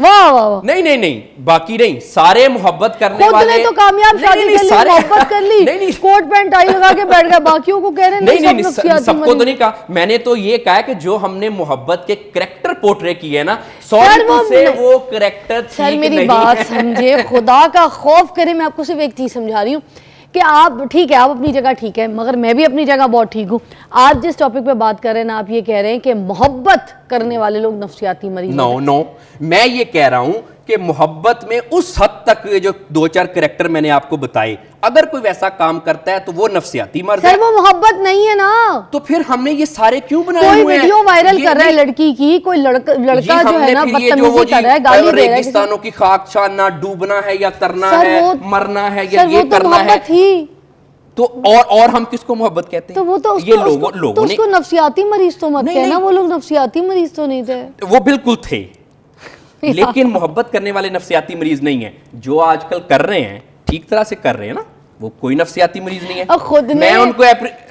वाह वाह वाह। नहीं नहीं नहीं, बाकी नहीं, सारे मोहब्बत करने खुद वाले ने तो कामयाब नहीं, शादी नहीं, कर ली, सारे- मोहब्बत कर ली, नहीं नहीं कोट पैंट टाई लगा के बैठ गए, बाकियों को कह रहे हैं नहीं सब नहीं, नफ्सियाती सबको मरीज। तो नहीं कहा, मैंने तो ये कहा कि जो हमने मोहब्बत के करैक्टर पोर्ट्रे किए हैं ना, सर, सॉरी वो से नहीं- वो करैक्टर सर ठीक मेरी नहीं बात है। समझे, खुदा का खौफ करे, मैं आपको सिर्फ एक चीज समझा रही हूँ कि आप ठीक है, आप अपनी जगह ठीक है, मगर मैं भी अपनी जगह बहुत ठीक हूँ। आप जिस टॉपिक पे बात कर रहे हैं ना, आप ये कह रहे हैं कि मोहब्बत करने वाले लोग नफ्सियाती मरीज नो नो, मैं ये कह रहा हूं कि मोहब्बत में उस हद तक ये जो 2-4 करैक्टर मैंने आपको बताए, अगर कोई वैसा काम करता है तो वो नफ्सियाती मर्ज सर है। वो मोहब्बत नहीं है ना। तो फिर हमने ये सारे क्यों बनाए कोई हुए हैं? वीडियो वायरल ये कर रहा है नहीं- लड़की की, कोई लड़का ये जो है हमने ना फिर ये जो वो बदतमीजी कर रहा है, गाली दे रहा है किसी- रेगिस्तानों की खाक छानना, डूबना है या तरना सर है, वो- मरना है या सर ये वो तो करना है, मोहब्बत थी। तो और हम किसको मोहब्बत कहते हैं? तो वो तो ये लोगों तो ने उसको नफ्सियाती मरीज तो मत नहीं, कहना, नहीं। वो लोग नफ्सियाती मरीज तो नहीं थे। वो बिल्कुल थे, लेकिन मोहब्बत करने वाले नफ्सियाती मरीज नहीं है। जो आजकल कर रहे हैं, ठीक तरह से कर रहे हैं ना, वो कोई नफ्सियाती मरीज नहीं है। और खुद ने- मैं उनको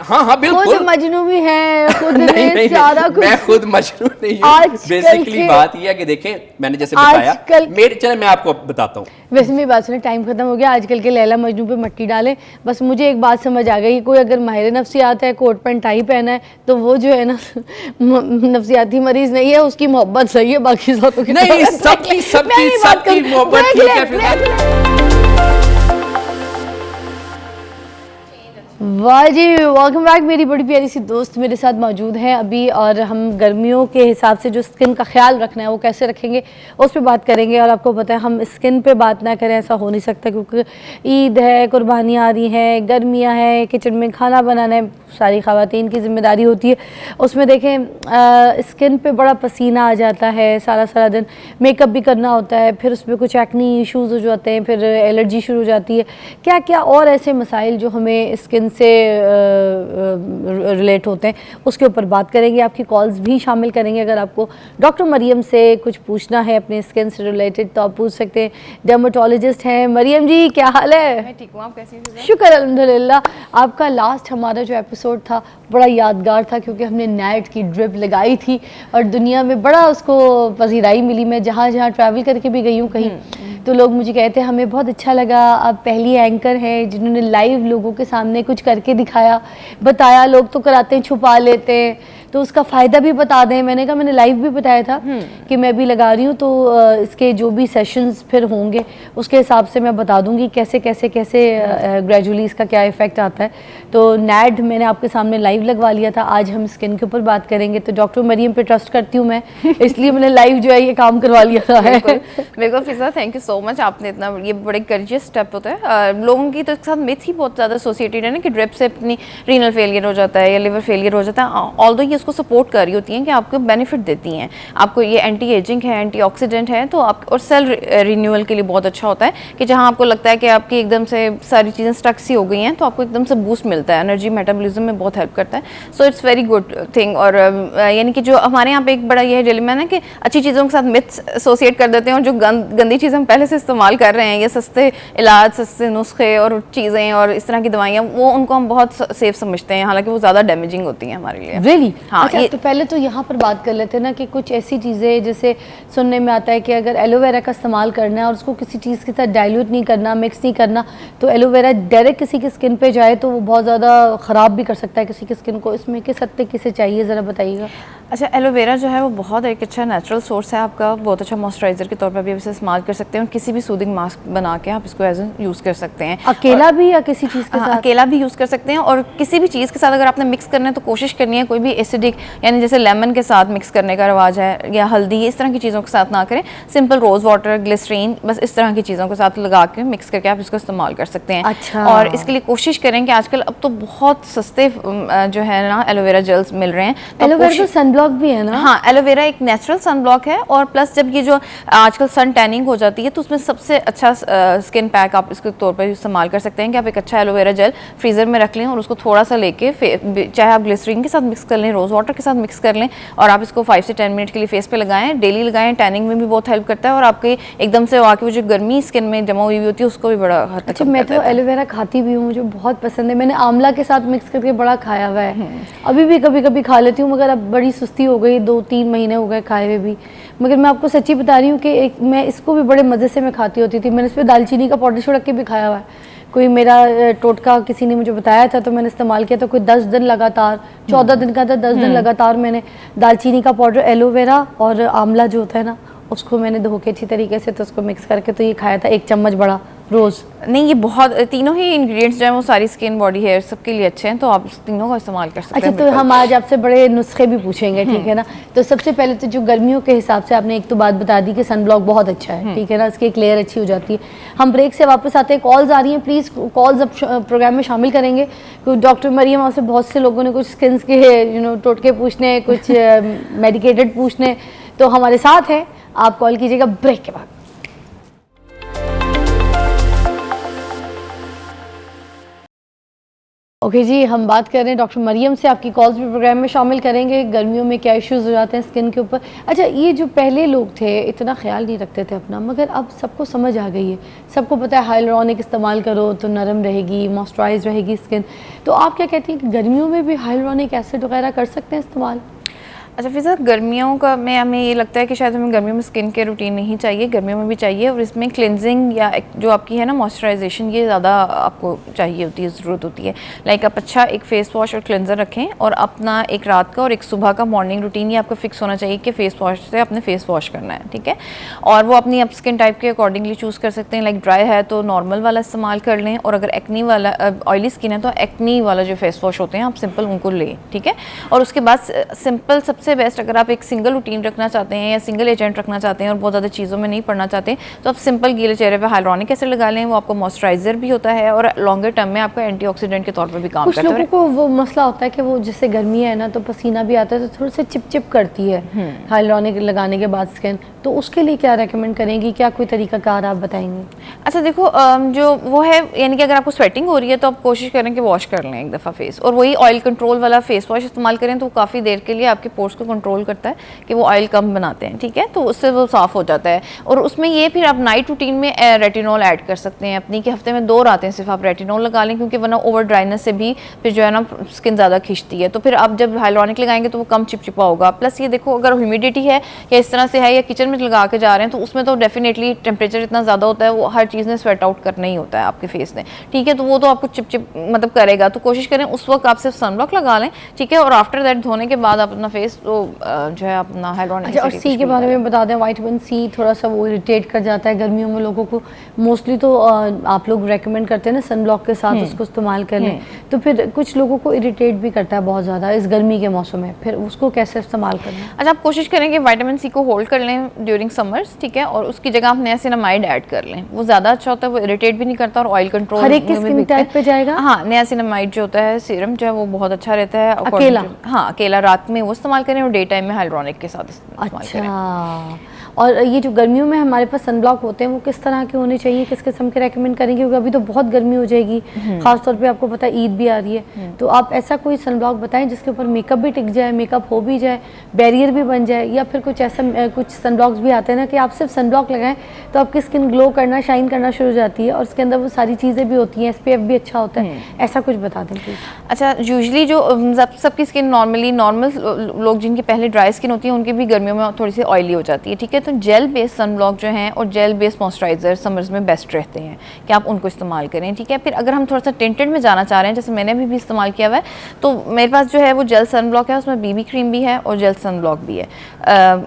हाँ हाँ बिल्कुल, खुद मजनू भी है, खुद नहीं, ने नहीं, सारा नहीं, कुछ। मैं खुद मजनू नहीं हूँ। आजकल बेसिकली के- बात यह है कि देखें, मैंने जैसे आजकल- बताया, मेरे चले मैं आपको बताता हूँ। वैसे मेरी बात सुने, टाइम खत्म हो गया, आजकल के लैला मजनू पे मट्टी डालें। बस मुझे एक बात समझ आ गई, कोई अगर माहिर नफ्सियात है, कोट पैंट टाई पहना है, तो वो जो है ना नफ्सियाती मरीज नहीं है, उसकी मोहब्बत सही है, बाकी सबकी नहीं, गलत है। सबकी मैं नहीं बात सबकी कर- मोहब्बत break ठीक ले, है फिर। break ले। वाह जी, वेलकम बैक। मेरी बड़ी प्यारी सी दोस्त मेरे साथ मौजूद हैं अभी, और हम गर्मियों के हिसाब से जो स्किन का ख्याल रखना है वो कैसे रखेंगे उस पर बात करेंगे। और आपको पता है हम स्किन पे बात ना करें ऐसा हो नहीं सकता, क्योंकि ईद है, कुर्बानियाँ आ रही हैं, गर्मियाँ हैं, किचन में खाना बनाना है, सारी ख़वातीन की जिम्मेदारी होती है। उसमें देखें स्किन पे बड़ा पसीना आ जाता है, सारा सारा दिन मेकअप भी करना होता है, फिर उसमें कुछ एक्नी इश्यूज़ हो जाते हैं, फिर एलर्जी शुरू हो जाती है। क्या क्या और ऐसे मसाइल जो हमें स्किन से रिलेट होते हैं, उसके ऊपर बात करेंगे। आपकी कॉल्स भी शामिल करेंगे। अगर आपको डॉक्टर मरियम से कुछ पूछना है अपने स्किन से रिलेटेड तो आप पूछ सकते हैं। डर्मेटोलॉजिस्ट हैं मरियम जी, क्या हाल है? मैं ठीक हूँ, आप कैसी हैं? शुक्र अल्हम्दुलिल्लाह। आपका लास्ट हमारा जो एपिसोड था बड़ा यादगार था, क्योंकि हमने नाइट की ड्रिप लगाई थी और दुनिया में बड़ा उसको पजीराई मिली। मैं जहाँ जहाँ ट्रैवल करके भी गई हूँ कहीं, तो लोग मुझे कहते हैं हमें बहुत अच्छा लगा, आप पहली एंकर हैं जिन्होंने लाइव लोगों के सामने कुछ करके दिखाया, बताया। लोग तो कराते हैं, छुपा लेते हैं, तो उसका फ़ायदा भी बता दें। मैंने कहा, मैंने लाइव भी बताया था कि मैं भी लगा रही हूँ, तो इसके जो भी सेशंस फिर होंगे उसके हिसाब से मैं बता दूंगी कैसे कैसे कैसे ग्रेजुअली इसका क्या इफ़ेक्ट आता है। तो नैड मैंने आपके सामने लाइव लगवा लिया था। आज हम स्किन के ऊपर बात करेंगे, तो डॉक्टर मरियम पे ट्रस्ट करती हूँ मैं, इसलिए मैंने लाइव जो है ये काम करवा लिया था। बिल्कुल फिजा, थैंक यू सो मच। आपने इतना ये बड़े करेजियस स्टेप होता है। लोगों की तो इसके साथ मिथ ही बहुत ज़्यादा एसोसिएटेड है ना, कि ड्रिप से अपनी रीनल फेलियर हो जाता है या लिवर फेलियर हो जाता है। ऑल्दो ये उसको सपोर्ट कर रही होती हैं कि आपको बेनिफिट देती हैं, आपको ये एंटी एजिंग है, एंटीऑक्सीडेंट है, तो आप और सेल रिन्यूअल के लिए बहुत अच्छा होता है कि जहाँ आपको लगता है कि आपकी एकदम से सारी चीज़ें स्टक सी हो गई हैं, तो आपको एकदम से बूस्ट मिलता है, एनर्जी मेटाबॉलिज्म में बहुत हेल्प करता है। So it's very good thing. और यानी कि जो हमारे यहाँ पे एक बड़ा ये डिलेमा है कि अच्छी चीज़ों के साथ मिथ्स एसोसिएट कर देते हैं, और जो गंदी चीज़ें हम पहले से इस्तेमाल कर रहे हैं, ये सस्ते इलाज, सस्ते नुस्खे और चीज़ें और इस तरह की दवाइयाँ, वो उनको हम बहुत सेफ समझते हैं, हालांकि वो ज़्यादा डैमेजिंग होती हैं हमारे लिए। Really? हाँ, अच्छा, तो पहले तो यहाँ पर बात कर लेते हैं ना कि कुछ ऐसी चीज़ें, जैसे सुनने में आता है कि अगर एलोवेरा का इस्तेमाल करना है और उसको किसी चीज़ के साथ डाइल्यूट नहीं करना, मिक्स नहीं करना, तो एलोवेरा डायरेक्ट किसी की स्किन पे जाए तो वो बहुत ज़्यादा ख़राब भी कर सकता है किसी की स्किन को। इसमें किस हद तक किसे चाहिए, ज़रा बताइएगा। अच्छा, एलोवेरा जो है वो बहुत एक अच्छा नेचुरल सोर्स है आपका, बहुत अच्छा मॉइस्चराइजर के तौर पर भी इसे इस्तेमाल कर सकते हैं, और किसी भी सूदिंग मास्क बना के आप इसको एज ए यूज़ कर सकते हैं। अकेला भी या किसी चीज़ के साथ? अकेला भी यूज़ कर सकते हैं, और किसी भी चीज़ के साथ अगर आपने मिक्स करना है तो कोशिश करनी है कोई भी एसिडिक, यानी जैसे लेमन के साथ मिक्स करने का रवाज है, या हल्दी, इस तरह की चीज़ों के साथ ना करें। सिंपल रोज़ वाटर, ग्लिसरीन, बस इस तरह की चीज़ों के साथ लगा के मिक्स करके आप इसको इस्तेमाल कर सकते हैं। अच्छा। और इसके लिए कोशिश करें कि आजकल अब तो बहुत सस्ते जो है ना एलोवेरा जेल्स मिल रहे हैं, तो एलोवेरा तो सनब्लॉक भी है ना? हाँ, एलोवेरा एक नेचुरल सनब्लॉक है, और प्लस जब ये जो आजकल सन टैनिंग हो जाती है, तो उसमें सबसे अच्छा स्किन पैक आप इसके तौर पर इस्तेमाल कर सकते हैं कि आप एक अच्छा एलोवेरा जेल फ्रीज़र में रख लें, और उसको थोड़ा सा लेके चाहे आप ग्लिसरीन के साथ मिक्स कर लें, रोज़ रोज़ वाटर के साथ मिक्स कर लें और आप इसको 5 से 10 मिनट के लिए फेस पे लगाएं, डेली लगाएं। टैनिंग में भी बहुत हेल्प करता है और आपके एकदम से आके वो जो गर्मी स्किन में जमा हुई होती है उसको भी बड़ा हद तक अच्छा, कम मैं कर तो देता है। एलोवेरा खाती भी हूँ, मुझे बहुत पसंद है। मैंने आंवला के साथ मिक्स करके बड़ा खाया हुआ है। अभी भी कभी कभी खा लेती हूँ, मगर अब बड़ी सुस्ती हो गई, 2-3 महीने हो गए खाए हुए भी। मगर मैं आपको सच्ची बता रही हूँ कि मैं इसको भी बड़े मज़े से मैं खाती होती थी। मैंने इस पर दालचीनी का पाउडर छिड़क के भी खाया हुआ है। कोई मेरा टोटका किसी ने मुझे बताया था तो मैंने इस्तेमाल किया, तो कोई 10 दिन लगातार, 14 दिन का था, 10 दिन लगातार मैंने दालचीनी का पाउडर, एलोवेरा और आंवला जो होता है ना, उसको मैंने धो के अच्छी तरीके से तो उसको मिक्स करके तो ये खाया था 1 चम्मच बड़ा रोज़। नहीं, ये बहुत तीनों ही इंग्रेडिएंट्स जो हैं वो सारी स्किन बॉडी हेयर सबके लिए अच्छे हैं, तो आप तीनों का इस्तेमाल कर सकते अच्छा, हैं। तो हम आज आपसे बड़े नुस्खे भी पूछेंगे, ठीक है ना। तो सबसे पहले तो जो गर्मियों के हिसाब से आपने एक तो बात बता दी कि सन ब्लॉक बहुत अच्छा है, ठीक है ना, इसकी एक लेयर अच्छी हो जाती है। हम ब्रेक से वापस आते हैं, कॉल्स आ रही हैं, प्लीज़ कॉल्स अब प्रोग्राम में शामिल करेंगे। डॉक्टर मरियम, आपसे बहुत से लोगों ने कुछ स्किन के टोटके पूछने, कुछ मेडिकेटेड पूछने, तो हमारे साथ हैं, आप कॉल कीजिएगा ब्रेक के बाद। ओके जी, हम बात कर रहे हैं डॉक्टर मरियम से। आपकी कॉल्स भी प्रोग्राम में शामिल करेंगे, गर्मियों में क्या इश्यूज हो जाते हैं स्किन के ऊपर। अच्छा, ये जो पहले लोग थे इतना ख्याल नहीं रखते थे अपना, मगर अब सबको समझ आ गई है, सबको पता है हाइलुरोनिक इस्तेमाल करो तो नरम रहेगी, मॉइस्चराइज रहेगी स्किन। तो आप क्या कहती हैं कि गर्मियों में भी हाइलुरोनिक एसिड वगैरह कर सकते हैं इस्तेमाल? अच्छा फिजा, गर्मियों का में हमें ये लगता है कि शायद हमें गर्मियों में स्किन केयर रूटीन नहीं चाहिए, गर्मियों में भी चाहिए, और इसमें क्लिनजिंग या जो आपकी है ना मॉइस्चराइजेशन, ये ज़्यादा आपको चाहिए होती है, ज़रूरत होती है। लाइक आप अच्छा एक फ़ेस वॉश और क्लिनजर रखें, और अपना एक रात का और एक सुबह का मॉर्निंग रूटीन ये आपका फिक्स होना चाहिए कि फ़ेस वॉश से अपने फ़ेस वॉश करना है, ठीक है। और वो अपनी आप स्किन टाइप के अकॉर्डिंगली चूज़ कर सकते हैं। लाइक ड्राई है तो नॉर्मल वाला इस्तेमाल कर लें, और अगर एक्नी वाला ऑयली स्किन है तो एक्नी वाला जो फेस वॉश होते हैं आप सिंपल उनको लें, ठीक है। और उसके बाद सिंपल सबसे बेस्ट, अगर आप एक सिंगल रूटीन रखना चाहते हैं या सिंगल एजेंट रखना चाहते हैं और बहुत ज़्यादा चीज़ों में नहीं पड़ना चाहते, तो आप सिंपल गीले चेहरे पे हाइलुरोनिक एसिड लगा लें। वो आपको मॉइस्चराइजर भी होता है और लॉन्गर टर्म में आपका एंटीऑक्सीडेंट के तौर पर भी काम कुछ करता है। लोगों को वो मसला होता है कि वो जैसे गर्मी है ना तो पसीना भी आता है तो थोड़ी सी चिपचिप करती है हाइलुरोनिक लगाने के बाद स्किन, तो उसके लिए क्या रेकमेंड करेंगी, क्या कोई तरीकाकार आप बताएंगे? अच्छा देखो, जो वो है, यानी कि अगर आपको स्वेटिंग हो रही है तो आप कोशिश करें कि वॉश कर लें एक दफ़ा फेस, और वही ऑयल कंट्रोल वाला फेस वॉश इस्तेमाल करें, तो वो काफ़ी देर के लिए आपके पोर्स को कंट्रोल करता है कि वो ऑयल कम बनाते हैं, ठीक है, तो उससे वो साफ़ हो जाता है। और उसमें ये फिर आप नाइट रूटीन में रेटिनॉल ऐड कर सकते हैं अपनी, कि हफ्ते में 2 रातें सिर्फ आप रेटिनॉल लगा लें, क्योंकि वरना ओवर ड्राइनेस से भी फिर जो है ना स्किन ज़्यादा खिंचती है। तो फिर आप जब हाइलुरोनिक लगाएंगे तो वो कम चिपचिपा होगा। प्लस ये देखो, अगर ह्यूमिडिटी है या इस तरह से है या किचन में लगा के जा रहे हैं, तो उसमें तो डेफिनेटली टेम्परेचर इतना ज़्यादा होता है, वो हर चीज़ ने स्वेट आउट करना ही होता है आपके फेस ने, ठीक है, तो वो तो आपको चिपचिप मतलब करेगा। तो कोशिश करें उस वक्त आप सिर्फ सनब्लॉक लगा लें, ठीक है, और आफ्टर दैट धोने के बाद आप अपना फेस तो जो है अपना हाइलुरोनिक। अच्छा, और सी के बारे में बता दें, विटामिन सी थोड़ा सा वो इरिटेट कर जाता है गर्मियों में लोगों को, मोस्टली तो आप लोग रेकमेंड करते हैं ना सन ब्लॉक के साथ उसको इस्तेमाल कर लें, तो फिर कुछ लोगों को इरिटेट भी करता है बहुत ज़्यादा इस गर्मी के मौसम में, फिर उसको कैसे इस्तेमाल करना है? अच्छा, आप कोशिश करें कि विटामिन सी को होल्ड कर लें ड्यूरिंग समर्स, ठीक है, और उसकी जगह आप नियासिनामाइड ऐड कर लें, वो ज़्यादा अच्छा होता है, वो इरिटेट भी नहीं करता और ऑयल कंट्रोल हर एक की स्किन टाइप पे जाएगा। हाँ, नियासिनामाइड जो होता है सीरम जो है वो बहुत अच्छा रहता है अकेला? हाँ, अकेला रात में वो इस्तेमाल करें और डे टाइम में हाइलुरोनिक के साथ इस्तेमाल करें। अच्छा, और ये जो गर्मियों में हमारे पास सनब्लॉक होते हैं वो किस तरह के होने चाहिए, किस किस्म के रेकमेंड करेंगे? क्योंकि अभी तो बहुत गर्मी हो जाएगी, खास तौर पे आपको पता है ईद भी आ रही है, तो आप ऐसा कोई सनब्लॉक बताएं जिसके ऊपर मेकअप भी टिक जाए, मेकअप हो भी जाए, बैरियर भी बन जाए, या फिर कुछ ऐसा कुछ सनब्लॉक्स भी आते हैं ना कि आप सिर्फ सनब्लॉक लगाएं तो आपकी स्किन ग्लो करना, शाइन करना शुरू हो जाती है और उसके अंदर वो सारी चीज़ें भी होती हैं, SPF भी अच्छा होता है, ऐसा कुछ बता दें प्लीज़। अच्छा, यूजुअली जो सबकी स्किन नॉर्मल लोग जिनकी पहले ड्राई स्किन होती है उनकी भी गर्मियों में थोड़ी सी ऑयली हो जाती है, ठीक है, तो जेल बेस्ड सनब्लॉक जो हैं और जेल बेस्ड मॉइस्चराइजर समर्स में बेस्ट रहते हैं कि आप उनको इस्तेमाल करें, ठीक है। फिर अगर हम थोड़ा सा टिंटेड में जाना चाह रहे हैं, जैसे मैंने भी इस्तेमाल किया हुआ है, तो मेरे पास जो है वो जेल सनब्लॉक है, उसमें BB क्रीम भी है और जेल सनब्लॉक भी है,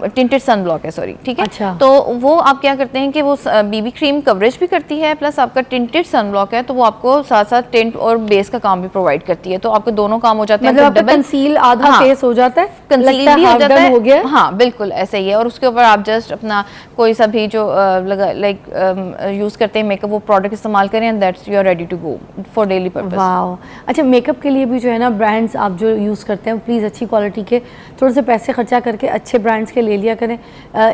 टिंटेड सनब्लॉक है, सॉरी, ठीक है। अच्छा। तो वो आप क्या करते हैं कि वो BB क्रीम कवरेज भी करती है, प्लस आपका टिंटेड सनब्लॉक है तो वो आपको साथ साथ टिंट और बेस का काम भी प्रोवाइड करती है, तो आपके दोनों काम हो जाते हैं। मतलब आपका कंसील आधा फेस हो जाता है, कंसील भी हो जाता है, हो गया। हाँ बिल्कुल ऐसे ही है, और उसके ऊपर आप जस्ट अपना कोई सा भी जो यूज़ करते हैं मेकअप वो प्रोडक्ट इस्तेमाल करें and that's you are ready to go for daily purpose. Wow, अच्छा, मेकअप के लिए भी जो है ना ब्रांड्स आप जो यूज़ करते हैं प्लीज़ अच्छी क्वालिटी के, थोड़े से पैसे खर्चा करके अच्छे ब्रांड्स के ले लिया करें,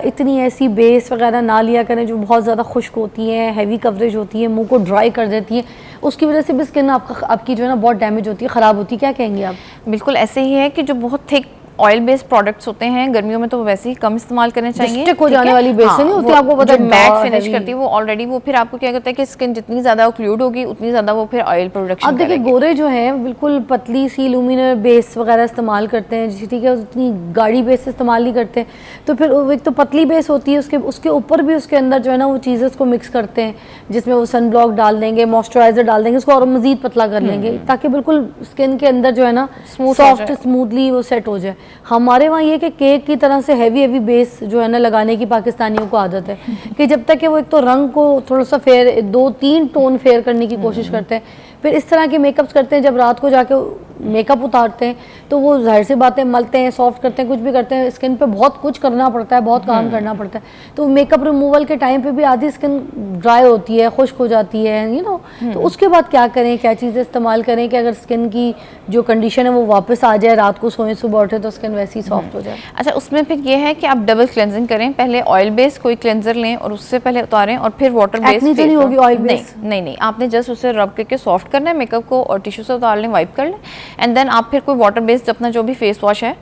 इतनी ऐसी बेस वगैरह ना लिया करें जो बहुत ज़्यादा खुश्क होती हैं, हैवी कवरेज होती है, मुंह को ड्राई कर देती है, उसकी वजह से भी स्किन आपकी जो है ना बहुत डैमेज होती है, ख़राब होती है। क्या कहेंगे आप? बिल्कुल ऐसे ही है कि जो बहुत थिक ऑयल बेस्ड प्रोडक्ट्स होते हैं गर्मियों में तो वैसे ही कम इस्तेमाल करने चाहिए। स्टिक हो ठीक जाने है? वाली बेस नहीं होती, आपको पता है, मैट फिनिश heavy। करती है वो ऑलरेडी, वो फिर आपको क्या करता है कि स्किन जितनी ज्यादा ऑक्लूड होगी उतनी ज्यादा वो फिर ऑयल प्रोडक्शन अब देखिए गोरे जो हैं बिल्कुल पतली सी लुमिनर बेस वगैरह इस्तेमाल करते हैं, जैसे ठीक है, उतनी गाढ़ी बेस इस्तेमाल नहीं करते, तो फिर एक तो पतली बेस होती है, उसके ऊपर भी उसके अंदर जो है ना वो चीज़ें उसको मिक्स करते हैं, जिसमें वो सन ब्लॉक डाल देंगे, मॉइस्चराइजर डाल देंगे, उसको और मज़ीद पतला कर लेंगे ताकि बिल्कुल स्किन के अंदर जो है ना सॉफ्ट स्मूथली वो सेट हो जाए। हमारे वहाँ ये कि केक की तरह से हैवी बेस जो है ना लगाने की पाकिस्तानियों को आदत है कि जब तक कि वो एक तो रंग को थोड़ा सा फेयर 2-3 टोन फेयर करने की कोशिश करते हैं, फिर इस तरह के मेकअप्स करते हैं, जब रात को जाके मेकअप उतारते हैं तो वो जाहिर सी बातें मलते हैं, सॉफ्ट करते हैं, कुछ भी करते हैं, स्किन पे बहुत कुछ करना पड़ता है, बहुत काम करना पड़ता है, तो मेकअप रिमूवल के टाइम पे भी आधी स्किन ड्राई होती है, खुश्क हो जाती है, यू नो, तो उसके बाद क्या करें, क्या चीज़ें इस्तेमाल करें कि अगर स्किन की जो कंडीशन है वो वापस आ जाए, रात को सोएं सुबह उठे तो स्किन वैसे ही सॉफ्ट हो जाए। अच्छा, उसमें फिर ये है कि आप डबल क्लेंजिंग करें, पहले ऑयल बेस कोई क्लेंजर लें और उससे पहले उतारें और फिर वाटर बेस। एक्ने तो नहीं होगी ऑयल बेस? नहीं, आपने जस्ट उसे रब करके सॉफ्ट करना है मेकअप को और टिश्यू से उतार लें, वाइप कर लें, एंड देन आप फिर कोई वाटर बेस्ड अपना जो भी फेस वॉश है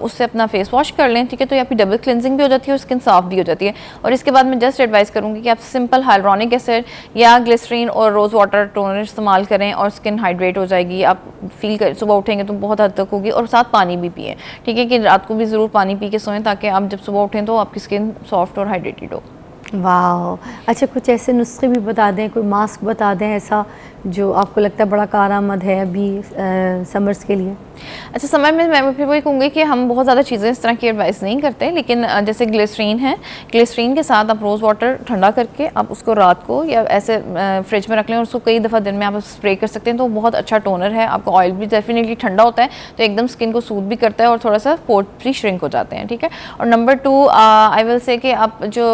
उससे अपना फेस वॉश कर लें, ठीक है, तो ये आपकी डबल क्लेंजिंग भी हो जाती है और स्किन साफ भी हो जाती है। और इसके बाद मैं जस्ट एडवाइस करूंगी कि आप सिंपल हाइलुरोनिक एसिड या ग्लिसरीन और रोज़ वाटर टोनर इस्तेमाल करें और स्किन हाइड्रेट हो जाएगी। आप फील कर सुबह उठेंगे तो बहुत हद तक होगी, और साथ पानी भी पिए, ठीक है, कि रात को भी ज़रूर पानी पी के सोएं ताकि आप जब सुबह उठें तो आपकी स्किन सॉफ्ट और हाइड्रेटेड हो। वाह, अच्छा, कुछ ऐसे नुस्खे भी बता दें, कोई मास्क बता दें ऐसा जो आपको लगता है बड़ा कारआमद है अभी समर्स के लिए। अच्छा, समय में मैं फिर वही कहूँगी कि हम बहुत ज़्यादा चीज़ें इस तरह की एडवाइस नहीं करते, लेकिन जैसे ग्लिसरीन है, ग्लिसरीन के साथ आप रोज़ वाटर ठंडा करके आप उसको रात को या ऐसे फ्रिज में रख लें और उसको कई दफ़ा दिन में आप स्प्रे कर सकते हैं, तो बहुत अच्छा टोनर है। आपका ऑयल भी डेफिनेटली ठंडा होता है तो एकदम स्किन को सूट भी करता है और थोड़ा सा पोर्स भी श्रिंक हो जाते हैं, ठीक है। और नंबर 2 आई विल से कि आप जो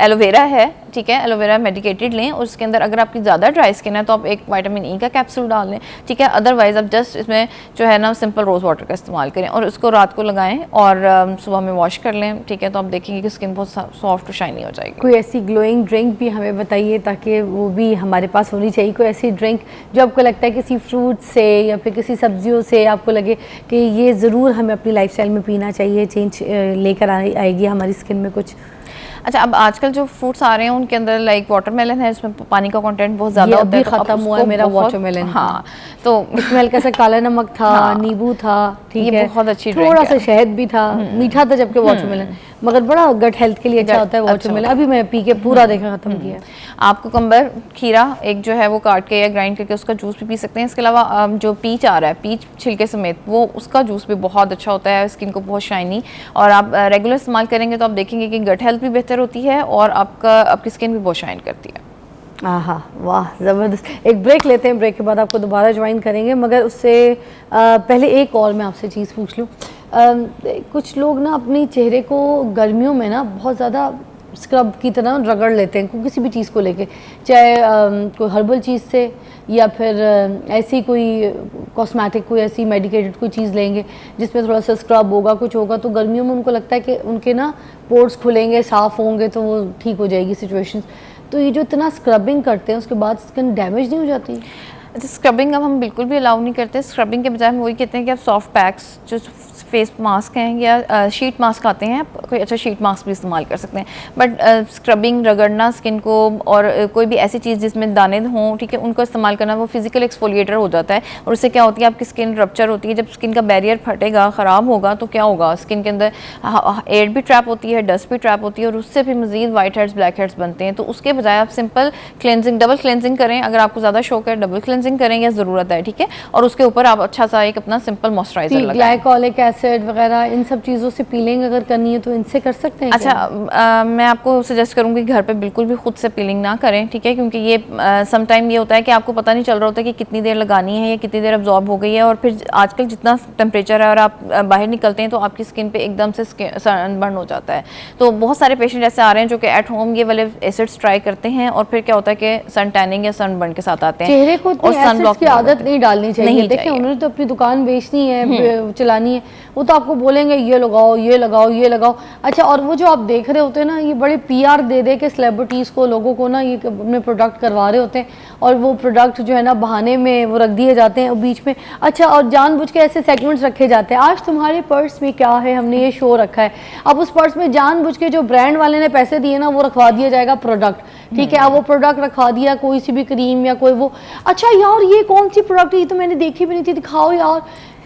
एलोवेरा है, ठीक है, एलोवेरा मेडिकेटेड लें और उसके अंदर अगर आपकी ज़्यादा ड्राई स्किन है तो आप एक विटामिन ई का कैप्सूल डाल लें, ठीक है। अदरवाइज आप जस्ट इसमें जो है ना सिंपल रोज़ वाटर का इस्तेमाल करें और उसको रात को लगाएं और सुबह में वॉश कर लें, ठीक है, तो आप देखेंगे कि स्किन बहुत सॉफ्ट और शाइनी हो जाएगी। कोई ऐसी ग्लोइंग ड्रिंक भी हमें बताइए ताकि वो भी हमारे पास होनी चाहिए, कोई ऐसी ड्रिंक जो आपको लगता है किसी फ्रूट से या फिर किसी सब्जियों से आपको लगे कि ये ज़रूर हमें अपनी लाइफस्टाइल में पीना चाहिए, चेंज लेकर आएगी हमारी स्किन में कुछ। अच्छा, अब आजकल जो फ्रूट्स आ रहे हैं उनके अंदर लाइक वाटरमेलन है, इसमें पानी का कंटेंट बहुत ज़्यादा होता है, तो खत्म हुआ है मेरा वाटरमेलन। हाँ, तो इसमें हल्का सा काला नमक था, हाँ, नींबू था, ठीक ये है, बहुत अच्छी ड्रिंक थोड़ा है। सा शहद भी था, मीठा था जबकि वाटरमेलन, मगर बड़ा गट हेल्थ के लिए अच्छा होता है वाटरमेलन। अभी मैं पी के पूरा देखा खत्म किया। आप कुकम्बर, खीरा एक जो है वो काट के या ग्राइंड करके उसका जूस भी पी सकते हैं। इसके अलावा जो पीच आ रहा है, पीच छिलके समेत, वो उसका जूस भी बहुत अच्छा होता है, स्किन को बहुत शाइनी, और आप रेगुलर इस्तेमाल करेंगे तो आप देखेंगे कि गट हेल्थ भी बेहतर होती है और आपकी स्किन भी बहुत शाइन करती है। आहा, वाह, ज़बरदस्त। एक ब्रेक लेते हैं, ब्रेक के बाद आपको दोबारा ज्वाइन करेंगे, मगर उससे पहले एक और मैं आपसे चीज़ पूछ लूँ। कुछ लोग ना अपने चेहरे को गर्मियों में ना बहुत ज़्यादा स्क्रब की तरह रगड़ लेते हैं किसी भी चीज़ को लेके, चाहे कोई हर्बल चीज़ से या फिर ऐसी कोई कॉस्मेटिक कोई ऐसी मेडिकेटेड कोई चीज़ लेंगे जिसमें थोड़ा सा स्क्रब होगा, कुछ होगा, तो गर्मियों में उनको लगता है कि उनके ना पोर्स खुलेंगे, साफ़ होंगे तो वो ठीक हो जाएगी सिचुएशन। तो ये जो इतना स्क्रबिंग करते हैं उसके बाद स्किन डैमेज नहीं हो जाती? अच्छा, स्क्रबिंग अब हम बिल्कुल भी अलाउ नहीं करते। स्क्रबिंग के बजाय हम वही कहते हैं कि आप सॉफ्ट पैक्स जो फेस मास्क हैं या शीट मास्क आते हैं, आप कोई अच्छा शीट मास्क भी इस्तेमाल कर सकते हैं, बट स्क्रबिंग, रगड़ना स्किन को और कोई भी ऐसी चीज़ जिसमें दाने हों, ठीक है, उनको इस्तेमाल करना वो फिजिकल एक्सफोलिएटर हो जाता है और उससे क्या होती है, आपकी स्किन रप्चर होती है। जब स्किन का बैरियर फटेगा, ख़राब होगा, तो क्या होगा, स्किन के अंदर एयर भी ट्रैप होती है, डस्ट भी ट्रैप होती है और उससे भी मज़ीद वाइट हेड्स, ब्लैक हेड्स बनते हैं। तो उसके बजाय आप सिंपल क्लेंजिंग, डबल क्लेंजिंग करें। अगर आपको ज़्यादा शौक है, डबल क्लेंजिंग करें या ज़रूरत है, ठीक है, और उसके ऊपर आप अच्छा सा एक अपना सिंपल मॉइस्चराइजर लगाएं। ग्लाइकोलिक एसिड वगैरह इन सब चीज़ों से पीलिंग अगर करनी है तो इनसे कर सकते हैं? अच्छा, मैं आपको सजेस्ट करूँगी घर पे बिल्कुल भी खुद से पीलिंग ना करें, ठीक है, क्योंकि ये सम टाइम ये होता है कि आपको पता नहीं चल रहा होता कि कितनी देर लगानी है या कितनी देर अब्जॉर्ब हो गई है, और फिर आजकल जितना टेम्परेचर है और आप बाहर निकलते हैं तो आपकी स्किन पे एकदम से सनबर्न हो जाता है। तो बहुत सारे पेशेंट ऐसे आ रहे हैं जो कि एट होम ये वाले एसिड्स ट्राई करते हैं और फिर क्या होता है कि सन टैनिंग या सनबर्न के साथ आते हैं। चेहरे को एसिड्स sunblock की आदत नहीं डालनी चाहिए। नहीं देखिए चाहिए। उन्होंने तो अपनी दुकान बेचनी है, चलानी है, वो तो आपको बोलेंगे ये लगाओ ये लगाओ ये लगाओ। अच्छा, और वो जो आप देख रहे होते हैं ना, ये बड़े पीआर दे दे के सेलिब्रिटीज़ को, लोगों को ना ये अपने प्रोडक्ट करवा रहे होते हैं, और वो प्रोडक्ट जो है ना बहाने में वो रख दिए जाते हैं और बीच में। अच्छा, और जानबूझ के ऐसे सेगमेंट्स रखे जाते हैं, आज तुम्हारे पर्स में क्या है, हमने ये शो रखा है। अब उस पर्स में जानबूझ के जो ब्रांड वाले ने पैसे दिए ना, वो रखवा दिया जाएगा प्रोडक्ट, ठीक है। अब वो प्रोडक्ट रखवा दिया, कोई सी भी क्रीम या कोई वो, अच्छा यार ये कौन सी प्रोडक्ट है, ये तो मैंने देखी भी नहीं थी, दिखाओ यार।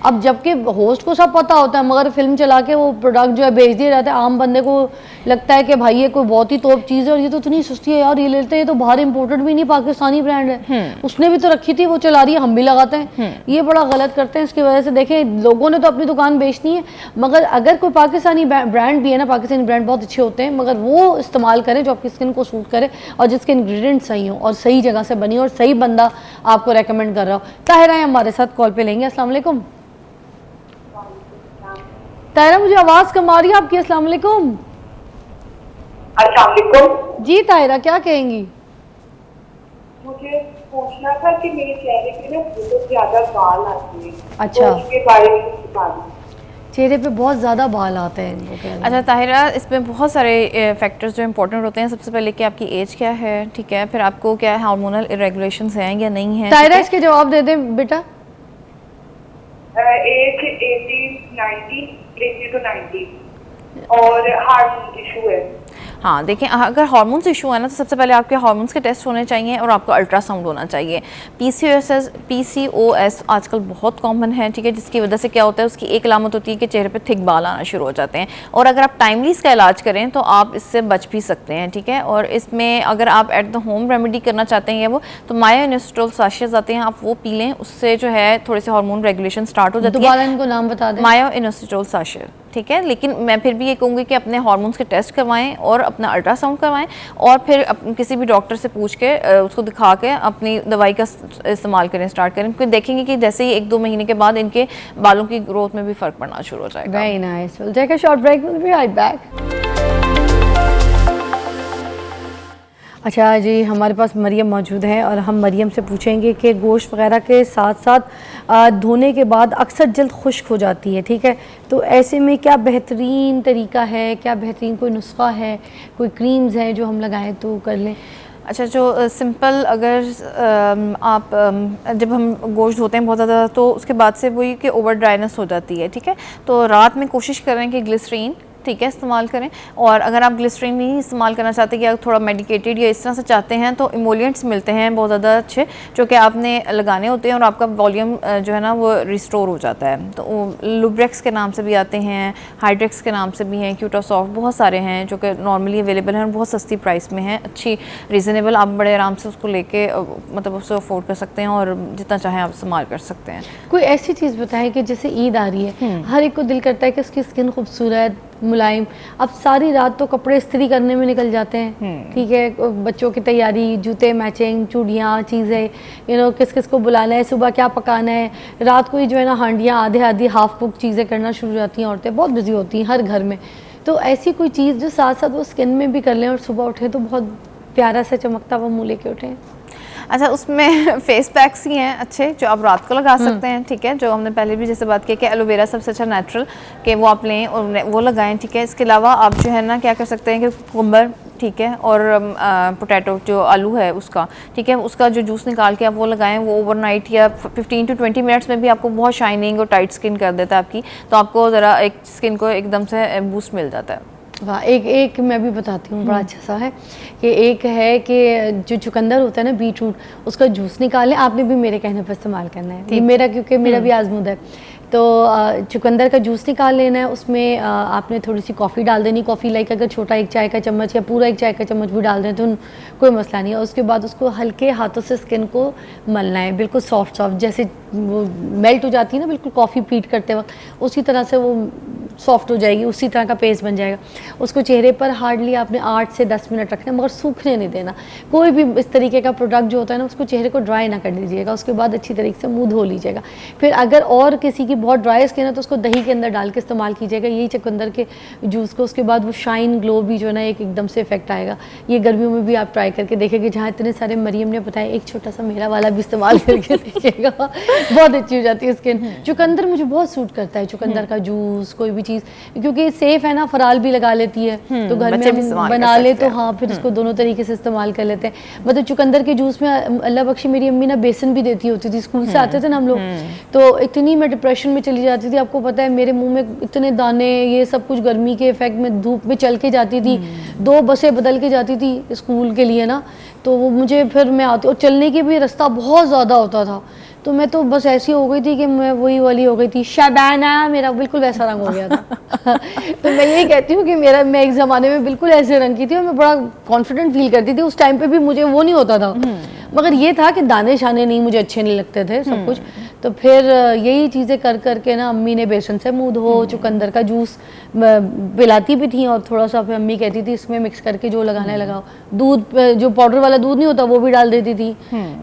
अब जबकि होस्ट को सब पता होता है, मगर फिल्म चला के वो प्रोडक्ट जो है बेच दिया जाता है। आम बंदे को लगता है कि भाई ये कोई बहुत ही तोप चीज़ है और ये तो इतनी सस्ती है यार, ये लेते हैं, ये तो बाहर इंपोर्टेड भी नहीं, पाकिस्तानी ब्रांड है, उसने भी तो रखी थी, वो चला रही है, हम भी लगाते हैं। ये बड़ा गलत करते हैं। इसकी वजह से देखें, लोगों ने तो अपनी दुकान बेचनी है, मगर अगर कोई पाकिस्तानी ब्रांड भी है ना, पाकिस्तानी ब्रांड बहुत अच्छे होते हैं, मगर वो इस्तेमाल करें जो आपकी स्किन को सूट करे और जिसके इंग्रेडिएंट सही हो और सही जगह से बनी हो और सही बंदा आपको रेकमेंड कर रहा हो। ताहिरा है हमारे साथ, कॉल पे लेंगे। अस्सलाम वालेकुम ताहिरा, मुझे आवाज़ कम आ रही है आपकी। अस्सलाम वालेकुम। अस्सलाम वालेकुम। जी ताहिरा, क्या कहेंगी? मुझे पूछना था कि मेरे चेहरे पे ना बहुत ज्यादा बाल आते हैं। अच्छा। तो उसके बारे में कुछ बता दीजिए। चेहरे पे बहुत ज़्यादा बाल आते हैं, वो कह रहे हैं। अच्छा ताहिरा, इसमें बहुत सारे फैक्टर्स जो इंपॉर्टेंट होते हैं। सबसे पहले कि आपकी एज क्या है, ठीक है, फिर आपको क्या हार्मोनल इरेगुलेशंस हैं या नहीं है। ताहिरा, इसके जवाब दे दें बेटा। एज 80 to 90 और हार्ट इशू है। हाँ देखें, अगर हार्मोन्स इशू है ना, तो सबसे पहले आपके हार्मोन्स के टेस्ट होने चाहिए और आपको अल्ट्रासाउंड होना चाहिए। PCOS आजकल बहुत कॉमन है, ठीक है, जिसकी वजह से क्या होता है, उसकी एक अलामत होती है कि चेहरे पे थिक बाल आना शुरू हो जाते हैं, और अगर आप टाइमली इसका इलाज करें तो आप इससे बच भी सकते हैं, ठीक है। और इसमें अगर आप एट द होम रेमेडी करना चाहते हैं या वो, तो मायोइनोस्ट्रोल साशेज आते हैं, आप वो पी लें, उससे जो है थोड़े से हार्मोन रेगुलेशन स्टार्ट हो जाती है। दोबारा इनको नाम बता दें। मायोइनोस्ट्रोल साशे, ठीक है। लेकिन मैं फिर भी ये कहूँगी कि अपने हार्मोन्स के टेस्ट करवाएं और अपना अल्ट्रासाउंड करवाएं, और फिर किसी भी डॉक्टर से पूछ के उसको दिखा के अपनी दवाई का इस्तेमाल करें, स्टार्ट करें, क्योंकि देखेंगे कि जैसे ही 1-2 महीने के बाद इनके बालों की ग्रोथ में भी फ़र्क पड़ना शुरू हो जाएगा। Very nice, will take a short break, will be right back. अच्छा जी, हमारे पास मरियम मौजूद है और हम मरियम से पूछेंगे कि गोश्त वगैरह के साथ साथ धोने के बाद अक्सर जल्द खुश्क हो जाती है, ठीक है, तो ऐसे में क्या बेहतरीन तरीका है, क्या बेहतरीन कोई नुस्खा है, कोई क्रीम्स हैं जो हम लगाएं तो कर लें? अच्छा, जो सिंपल, अगर आप जब हम गोश्त धोते हैं बहुत ज़्यादा, तो उसके बाद से वही कि ओवर ड्राइनेस हो जाती है, ठीक है, तो रात में कोशिश करें कि ग्लिसरीन, ठीक है, इस्तेमाल करें। और अगर आप ग्लिसरीन नहीं इस्तेमाल करना चाहते कि आप थोड़ा मेडिकेटेड या इस तरह से चाहते हैं, तो इमोलिएंट्स मिलते हैं बहुत ज़्यादा अच्छे, जो कि आपने लगाने होते हैं और आपका वॉल्यूम जो है ना वो रिस्टोर हो जाता है। तो लुब्रेक्स के नाम से भी आते हैं, हाइड्रेक्स के नाम से भी हैं, क्यूटासॉफ्ट, बहुत सारे हैं जो कि नॉर्मली अवेलेबल हैं और बहुत सस्ती प्राइस में हैं, अच्छी रीज़नेबल, आप बड़े आराम से उसको लेके मतलब उससे अफोर्ड कर सकते हैं और जितना चाहें आप इस्तेमाल कर सकते हैं। कोई ऐसी चीज़ बताएं कि जैसे ईद आ रही है, हर एक को दिल करता है कि उसकी स्किन खूबसूरत मुलायम, अब सारी रात तो कपड़े इस्त्री करने में निकल जाते हैं, ठीक है, बच्चों की तैयारी, जूते मैचिंग, चूड़ियाँ, चीज़ें, किस किस को बुलाना है, सुबह क्या पकाना है, रात को ही जो है ना हांडियाँ आधे आधी हाफ कुक चीज़ें करना शुरू हो जाती हैं, औरतें बहुत बिजी होती हैं हर घर में। तो ऐसी कोई चीज़ जो साथ साथ वो स्किन में भी कर लें और सुबह उठे तो बहुत प्यारा सा चमकता हुआ मुँह लेके उठें? अच्छा, उसमें फेस पैक्स ही हैं अच्छे जो आप रात को लगा सकते हैं, ठीक है, जो हमने पहले भी जैसे बात की कि एलोवेरा सबसे अच्छा नेचुरल कि वो आप लें और वो लगाएं, ठीक है। इसके अलावा आप जो है ना क्या कर सकते हैं कि कुकुम्बर, ठीक है, और पोटैटो जो आलू है उसका, ठीक है, उसका जो जूस निकाल के आप वो लगाएं, वो ओवरनाइट या 15 to 20 मिनट्स में भी आपको बहुत शाइनिंग और टाइट स्किन कर देता है आपकी, तो आपको ज़रा एक स्किन को एकदम से बूस्ट मिल जाता है। वाह, एक मैं भी बताती हूँ, बड़ा अच्छा सा है कि एक है कि जो चुकंदर होता है ना, बीटरूट, उसका जूस निकालें, आपने भी मेरे कहने पर इस्तेमाल करना है, ये मेरा क्योंकि मेरा भी आजमूद है, तो चुकंदर का जूस निकाल लेना है, उसमें आपने थोड़ी सी कॉफ़ी डाल देनी, कॉफ़ी लाइक अगर छोटा 1 चाय का चम्मच या पूरा 1 चाय का चम्मच भी डाल दें तो कोई मसला नहीं है। उसके बाद उसको हल्के हाथों से स्किन को मलना है, बिल्कुल सॉफ्ट जैसे वो मेल्ट हो जाती है ना बिल्कुल कॉफ़ी पीट करते वक्त, उसी तरह से वो सॉफ्ट हो जाएगी, उसी तरह का पेस्ट बन जाएगा। उसको चेहरे पर हार्डली आपने 8 से 10 मिनट रखना, मगर सूखने नहीं देना। कोई भी इस तरीके का प्रोडक्ट जो होता है ना, उसको चेहरे को ड्राई ना कर दीजिएगा, उसके बाद अच्छी तरीके से मुंह धो लीजिएगा। फिर अगर और किसी की बहुत ड्राई स्किन है तो उसको दही के अंदर डाल के इस्तेमाल कीजिएगा, यही चुकंदर के जूस को। उसके बाद वो शाइन ग्लो भी जो है ना एक एकदम से इफेक्ट आएगा। ये गर्मियों में भी आप ट्राई करके देखेंगे, जहाँ इतने सारे मरियम ने बताया, एक छोटा सा मेरा वाला भी इस्तेमाल करके देखिएगा, बहुत अच्छी हो जाती है स्किन। चुकंदर मुझे बहुत सूट करता है, चुकंदर का जूस, कोई भी चीज़, क्योंकि सेफ है ना, फराल भी लगा लेती है, तो घर में हम बना ले तो हाँ, फिर इसको दोनों तरीके से इस्तेमाल कर लेते हैं। मतलब चुकंदर के जूस में अल्लाह बख्शी मेरी अम्मी ना बेसन भी देती होती थी, स्कूल से आते थे ना हम लोग, तो इतनी मैं डिप्रेशन में चली जाती थी, आपको पता है मेरे मुंह में इतने दाने, ये सब कुछ गर्मी के इफेक्ट में धूप में चल के जाती थी, 2 बसें बदल के जाती थी स्कूल के लिए ना, तो वो मुझे फिर मैं आती, और चलने की भी रास्ता बहुत ज़्यादा होता था, तो मैं तो बस ऐसी हो गई थी कि मैं वही वाली हो गई थी, शबाना, मेरा बिल्कुल वैसा रंग हो गया था। तो मैं यही कहती हूँ कि मैं एक ज़माने में बिल्कुल ऐसे रंग की थी, और मैं बड़ा कॉन्फिडेंट फील करती थी। उस टाइम पे भी मुझे वो नहीं होता था, मगर ये था कि दाने शाने नहीं, मुझे अच्छे नहीं लगते थे सब कुछ। तो फिर यही चीज़ें कर करके ना अम्मी ने बेसन से मुँह धो, चुकंदर का जूस पिलाती भी थी, और थोड़ा सा फिर अम्मी कहती थी इसमें मिक्स करके जो लगाना है लगाओ। दूध, जो पाउडर वाला दूध नहीं होता वो भी डाल देती थी,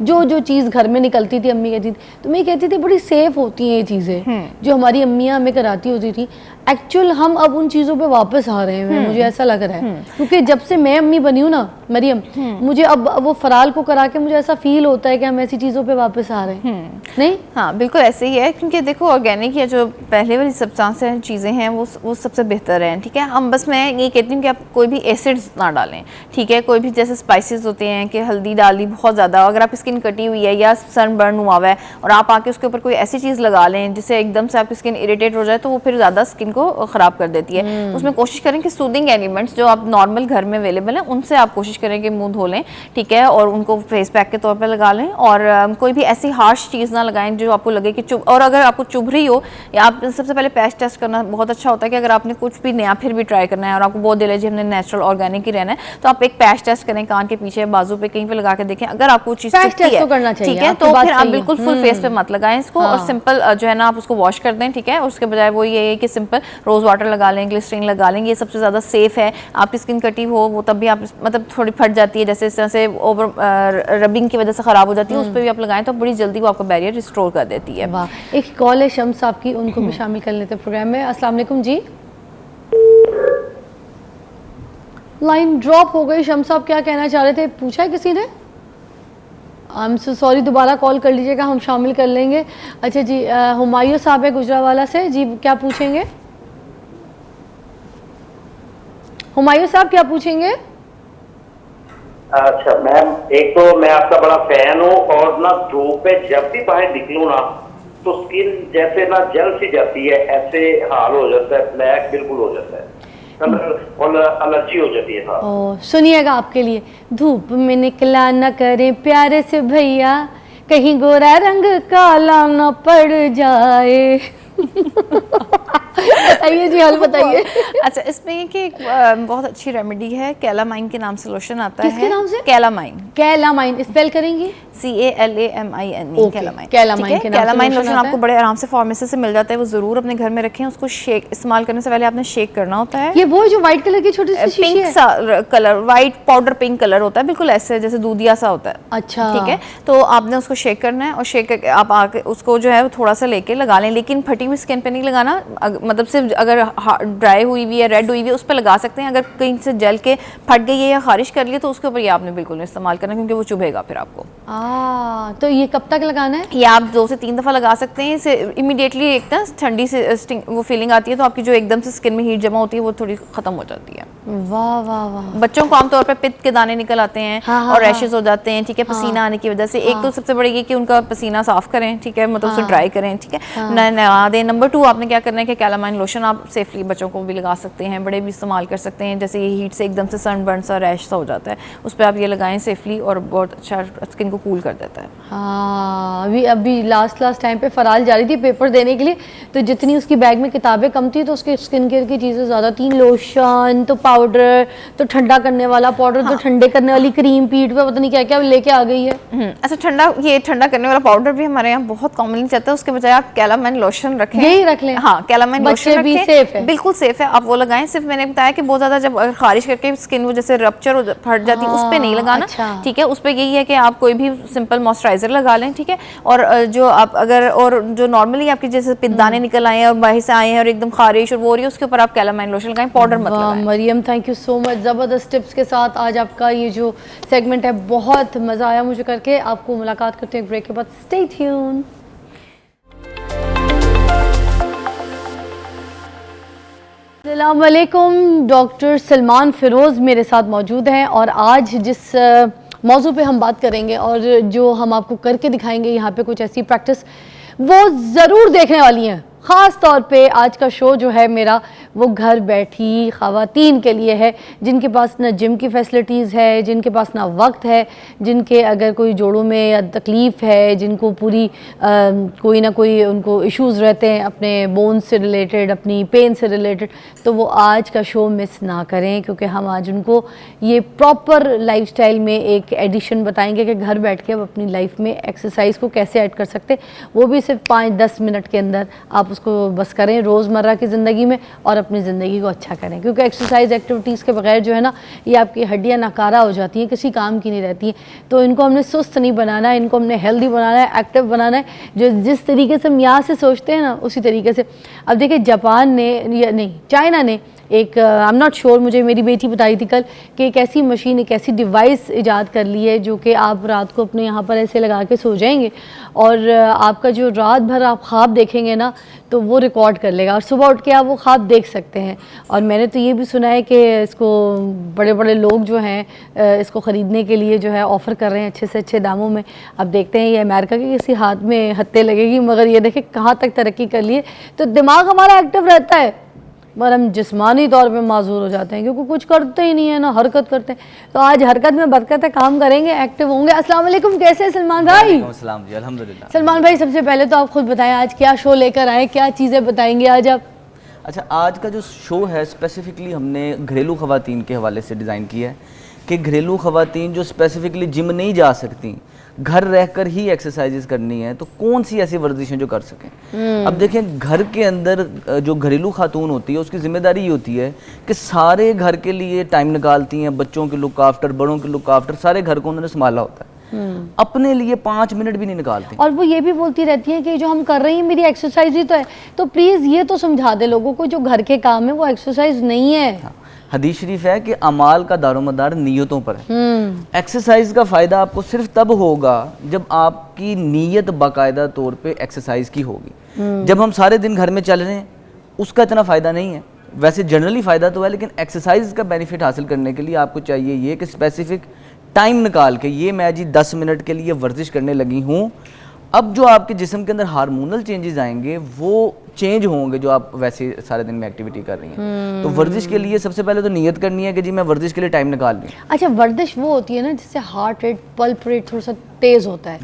जो चीज़ घर में निकलती थी अम्मी कहती थी। तो मैं कहती थी बड़ी सेफ होती हैं ये चीज़ें जो हमारी अम्मियाँ हमें कराती होती थी। एक्चुअल हम अब उन चीज़ों पे वापस आ रहे हैं, मुझे ऐसा लग रहा है, क्योंकि जब से मैं अम्मी बनी हूँ ना मरियम, मुझे अब वो फराल को करा के मुझे ऐसा फील होता है कि हम ऐसी चीज़ों पे वापस आ रहे हैं। नहीं, हाँ बिल्कुल ऐसे ही है, क्योंकि देखो ऑर्गेनिक या जो पहले वाली सब्सटेंस हैं, चीज़ें हैं, वो सबसे बेहतर हैं। ठीक है, हम बस मैं ये कहती हूँ कि आप कोई भी एसिड्स ना डालें। ठीक है, कोई भी जैसे स्पाइसेस होते हैं कि हल्दी डाल दी बहुत ज़्यादा, अगर आपकी स्किन कटी हुई है या सन बर्न हुआ हुआ है और आप आके उसके ऊपर कोई ऐसी चीज़ लगा लें जिससे एकदम से आपकी स्किन इरिटेट हो जाए, तो वो फिर ज़्यादा स्किन को ख़राब कर देती है। उसमें कोशिश करें कि सूदिंग एलिमेंट्स जो आप नॉर्मल घर में अवेलेबल हैं उनसे आप कोशिश करें कि मुंह धो लें। ठीक है, और उनको फेस पैक के तौर पर लगा लें, और कोई भी ऐसी हार्श चीज़ ना लगाएं जो आपको लगे कि चुभ, और अगर आपको चुभ रही हो, या आप सबसे पहले पैच टेस्ट करना बहुत अच्छा होता है कि अगर आपने कुछ भी नया फिर भी ट्राई करना है और आपको बहुत दिल है जी हमने नेचुरल ऑर्गेनिक ही रहना है, तो आप एक पैच टेस्ट करें, कान के पीछे, बाजू पे, कहीं पे लगा के देखें, अगर आपको चीज़ चुभती है, ठीक है, तो फिर आप बिल्कुल फुल फेस पे मत लगाएं इसको, और सिंपल जो है ना आप उसको वॉश कर दें। ठीक है, उसके बजाय वो ये है कि सिंपल रोज वाटर लगा लें, ग्लिसरीन लगा लेंगे, ये सबसे ज़्यादा सेफ है। आपकी स्किन कटी हो वो तब भी आप मतलब थोड़ी फट जाती है, जैसे इस तरह से ओवर रबिंग की वजह से ख़राब हो जाती है, उस पर भी आप लगाएं तो बड़ी जल्दी वो आपका बैरियर रिस्टोर कर देती है। वाह, एक कॉल है शम्स साहब की, उनको भी शामिल कर लेते हैं प्रोग्राम में। अस्सलाम वालेकुम जी। लाइन ड्रॉप हो गई। शम्स साहब क्या कहना चाह रहे थे, पूछा है किसी ने? आई एम सो सॉरी, दोबारा कॉल कर लीजिएगा, हम शामिल कर लेंगे। अच्छा जी, हुमायूं साहब है गुजरावाला से, जी क्या पूछेंगे? हुमायूं साहब क्या पूछेंगे? अच्छा मैम, एक तो मैं आपका बड़ा फैन हूँ, और ना धूप पे जब भी बाहर निकलूँ ना तो स्किन जैसे ना जल सी जाती है, ऐसे हाल हो जाता है, ब्लैक बिल्कुल हो जाता है, और एलर्जी हो जाती है। हाँ, सुनिएगा आपके लिए, धूप में निकला न करें प्यारे से भैया, कहीं गोरा रंग काला न पड़ जाए। बताइए जी, हल बताइए। अच्छा, इसमें ये कि एक बहुत अच्छी रेमेडी है, कैलामाइन के नाम से लोशन आता है। किसके नाम से? कैलामाइन। कैलामाइन स्पेल करेंगी? CALAMINE, calamine. कैलामाइन के नाम से कैलामाइन लोशन आता है। आपको बड़े आराम से फार्मेसी से मिल जाता है, वो जरूर अपने घर में रखें। उसको शेक, इस्तेमाल करने से पहले आपने शेक करना होता है। ये वो जो व्हाइट कलर की छोटी सी शीशी पिंक है? सा colour, white powder pink colour होता है, बिल्कुल ऐसे जैसे दूधिया सा होता है। अच्छा, ठीक है, तो आपने उसको शेक करना है, और शेक करके आप आके उसको जो है थोड़ा सा लेके लगा लें, लेकिन फटी हुई स्किन पे नहीं लगाना, मतलब सिर्फ अगर ड्राई हुई हुई है, रेड हुई हुई है, उस पर लगा सकते हैं। अगर कहीं से जल के फट गई है या खारिश कर लिया तो उसके ऊपर ये आपने बिल्कुल नहीं इस्तेमाल करना, क्योंकि वो चुभेगा फिर आपको। तो ये कब तक लगाना है? ये आप 2 से 3 दफ़ा लगा सकते हैं। इसे इमीडिएटली एक ना ठंडी से वो फीलिंग आती है, तो आपकी जो एकदम से स्किन में हीट जमा होती है वो थोड़ी खत्म हो जाती है। वाह वाह वाह। बच्चों को आमतौर पर पित्त के दाने निकल आते हैं, हाँ, और हाँ, रैशेस हो जाते हैं। ठीक है, पसीना आने की वजह से। एक तो सबसे बड़ी ये कि उनका पसीना साफ करें, ठीक है, मतलब उसे ड्राई करें। ठीक है, नया दें। नंबर 2 आपने क्या करना है कि कैलामाइन लोशन आप सेफली बच्चों को भी लगा सकते हैं, बड़े भी इस्तेमाल कर सकते हैं। जैसे ये हीट से एकदम से सनबर्न सा रैश सा हो जाता है, उस पर आप ये लगाएं सेफली, और बहुत अच्छा स्किन को कूल कर देता है। हाँ, अभी लास्ट टाइम पे फराल जा रही थी पेपर देने के लिए, तो जितनी उसकी बैग में किताबें कम थी तो उसके स्किन केयर की चीज़ें ज़्यादा थी, लोशन तो पाउडर, तो ठंडा करने वाला पाउडर, तो ठंडे करने वाली क्रीम, पीठ पे पता नहीं क्या क्या लेके आ गई है। अच्छा, ये ठंडा करने वाला पाउडर भी हमारे यहाँ बहुत कॉमनली चलता है, उसके बजाय आप कैलामाइन लोशन रखें, यही रख लें। हाँ, कैलामाइन बच्चे लोशन भी रखें, सेफ है। बिल्कुल सेफ है, आप वो लगाएं। सिर्फ मैंने बताया कि बहुत ज्यादा जब खारिश करके स्किन वो जैसे रप्चर फट जाती है, उस पे नहीं लगाना, अच्छा। ठीक है। उस पे यही है कि आप कोई भी सिंपल मॉइस्चराइजर लगा लें, ठीक है। और जो आप अगर और जो नॉर्मली आपकी जैसे पिदाने निकल आए हैं और बाहर से आए हैं और एकदम खारिश और वो हो रही है, उसके ऊपर आप कैलामाइन लोशन लगाएं, पाउडर मत लगाएं। Mariam, thank you so much, ज़बरदस्त टिप्स के साथ आज आपका ये जो सेगमेंट है बहुत मज़ा आया मुझे करके। आपको मुलाकात करते हैं एक ब्रेक के बाद, स्टे ट्यून। अस्सलाम वालेकुम, डॉक्टर सलमान फिरोज़ मेरे साथ मौजूद हैं और आज जिस मौजू पे हम बात करेंगे और जो हम आपको करके दिखाएंगे यहाँ पे कुछ ऐसी प्रैक्टिस वो ज़रूर देखने वाली हैं। ख़ास तौर पे आज का शो जो है मेरा वो घर बैठी ख़वातीन के लिए है, जिनके पास ना जिम की फैसिलिटीज़ है, जिनके पास ना वक्त है, जिनके अगर कोई जोड़ों में या तकलीफ़ है, जिनको पूरी कोई ना कोई उनको इश्यूज़ रहते हैं अपने बोन से रिलेटेड, अपनी पेन से रिलेटेड, तो वो आज का शो मिस ना करें, क्योंकि हम आज उनको ये प्रॉपर लाइफस्टाइल में एक एडिशन बताएंगे कि घर बैठ के अब अपनी लाइफ में एक्सरसाइज को कैसे ऐड कर सकते, वो भी सिर्फ 5-10 मिनट के अंदर आप उसको बस करें रोज़मर्रा की ज़िंदगी में और अपनी ज़िंदगी को अच्छा करें। क्योंकि एक्सरसाइज एक्टिविटीज़ के बगैर जो है ना, ये आपकी हड्डियाँ नाकारा हो जाती हैं, किसी काम की नहीं रहती हैं। तो इनको हमने सुस्त नहीं बनाना है, इनको हमने हेल्दी बनाना है, एक्टिव बनाना है। जो जिस तरीके से हम यहाँ से सोचते हैं ना, उसी तरीके से। अब देखिए, जापान ने या नहीं चाइना ने एक आई एम नॉट श्योर, मुझे मेरी बेटी बताई थी कल कि एक ऐसी मशीन, एक ऐसी डिवाइस इजाद कर ली है जो कि आप रात को अपने यहाँ पर ऐसे लगा के सो जाएंगे और आपका जो रात भर आप ख्वाब देखेंगे ना, तो वो रिकॉर्ड कर लेगा और सुबह उठ के आप वो ख्वाब देख सकते हैं। और मैंने तो ये भी सुना है कि इसको बड़े बड़े लोग जो हैं इसको ख़रीदने के लिए जो है ऑफ़र कर रहे हैं अच्छे से अच्छे दामों में। अब देखते हैं ये अमेरिका के किसी हाथ में हत्ते लगेगी, मगर ये देखें कहाँ तक तरक्की कर लिए। तो दिमाग हमारा एक्टिव रहता है मगर हम जिस्मानी तौर पे माजूर हो जाते हैं क्योंकि कुछ करते ही नहीं है ना, हरकत करते हैं। तो आज हरकत में बरकत है, काम करेंगे, एक्टिव होंगे। अस्सलाम वालेकुम, कैसे हैं सलमान भाई? अस्सलाम जी, अल्हम्दुलिल्लाह। सलमान भाई, सबसे पहले तो आप खुद बताएं आज क्या शो लेकर आए, क्या चीज़ें बताएंगे आज आप? अच्छा, आज का जो शो है स्पेसिफिकली हमने घरेलू ख़वातीन के हवाले से डिज़ाइन किया है कि घरेलू ख़वातीन जो स्पेसिफिकली जिम नहीं जा सकती, घर रहकर ही एक्सरसाइजेस करनी है, तो कौन सी ऐसी वर्जिशें जो कर सकें। अब देखें, घर के अंदर जो घरेलू खातून होती है उसकी जिम्मेदारी ये होती है कि सारे घर के लिए टाइम निकालती हैं, बच्चों के लुक आफ्टर, बड़ों के लुक आफ्टर, सारे घर को उन्होंने संभाला होता है, अपने लिए 5 मिनट भी नहीं निकालती। और वो ये भी बोलती रहती है कि जो हम कर रही हैं मेरी एक्सरसाइज ही तो है। तो प्लीज़ ये तो समझा दे लोगों को जो घर के काम है वो एक्सरसाइज नहीं है। हाँ, हदीस शरीफ है कि अमाल का दारोमदार नीयतों पर है। एक्सरसाइज का फ़ायदा आपको सिर्फ तब होगा जब आपकी नीयत बाकायदा तौर पे एक्सरसाइज की होगी। जब हम सारे दिन घर में चल रहे हैं उसका इतना फ़ायदा नहीं है। वैसे जनरली फ़ायदा तो है, लेकिन एक्सरसाइज का बेनिफिट हासिल करने के लिए आपको चाहिए ये कि स्पेसिफिक टाइम निकाल के ये मैं जी 10 मिनट के लिए वर्जिश करने लगी हूँ। अब जो आपके जिस्म के अंदर हार्मोनल चेंजेस आएंगे वो चेंज होंगे जो आप वैसे सारे दिन में एक्टिविटी कर रही हैं। तो वर्जिश के लिए सबसे पहले तो नियत करनी है कि जी मैं वर्जिश के लिए टाइम निकाल रही हूँ। अच्छा, वर्जिश वो होती है ना जिससे हार्ट रेट, पल्स रेट थोड़ा सा तेज़ होता है।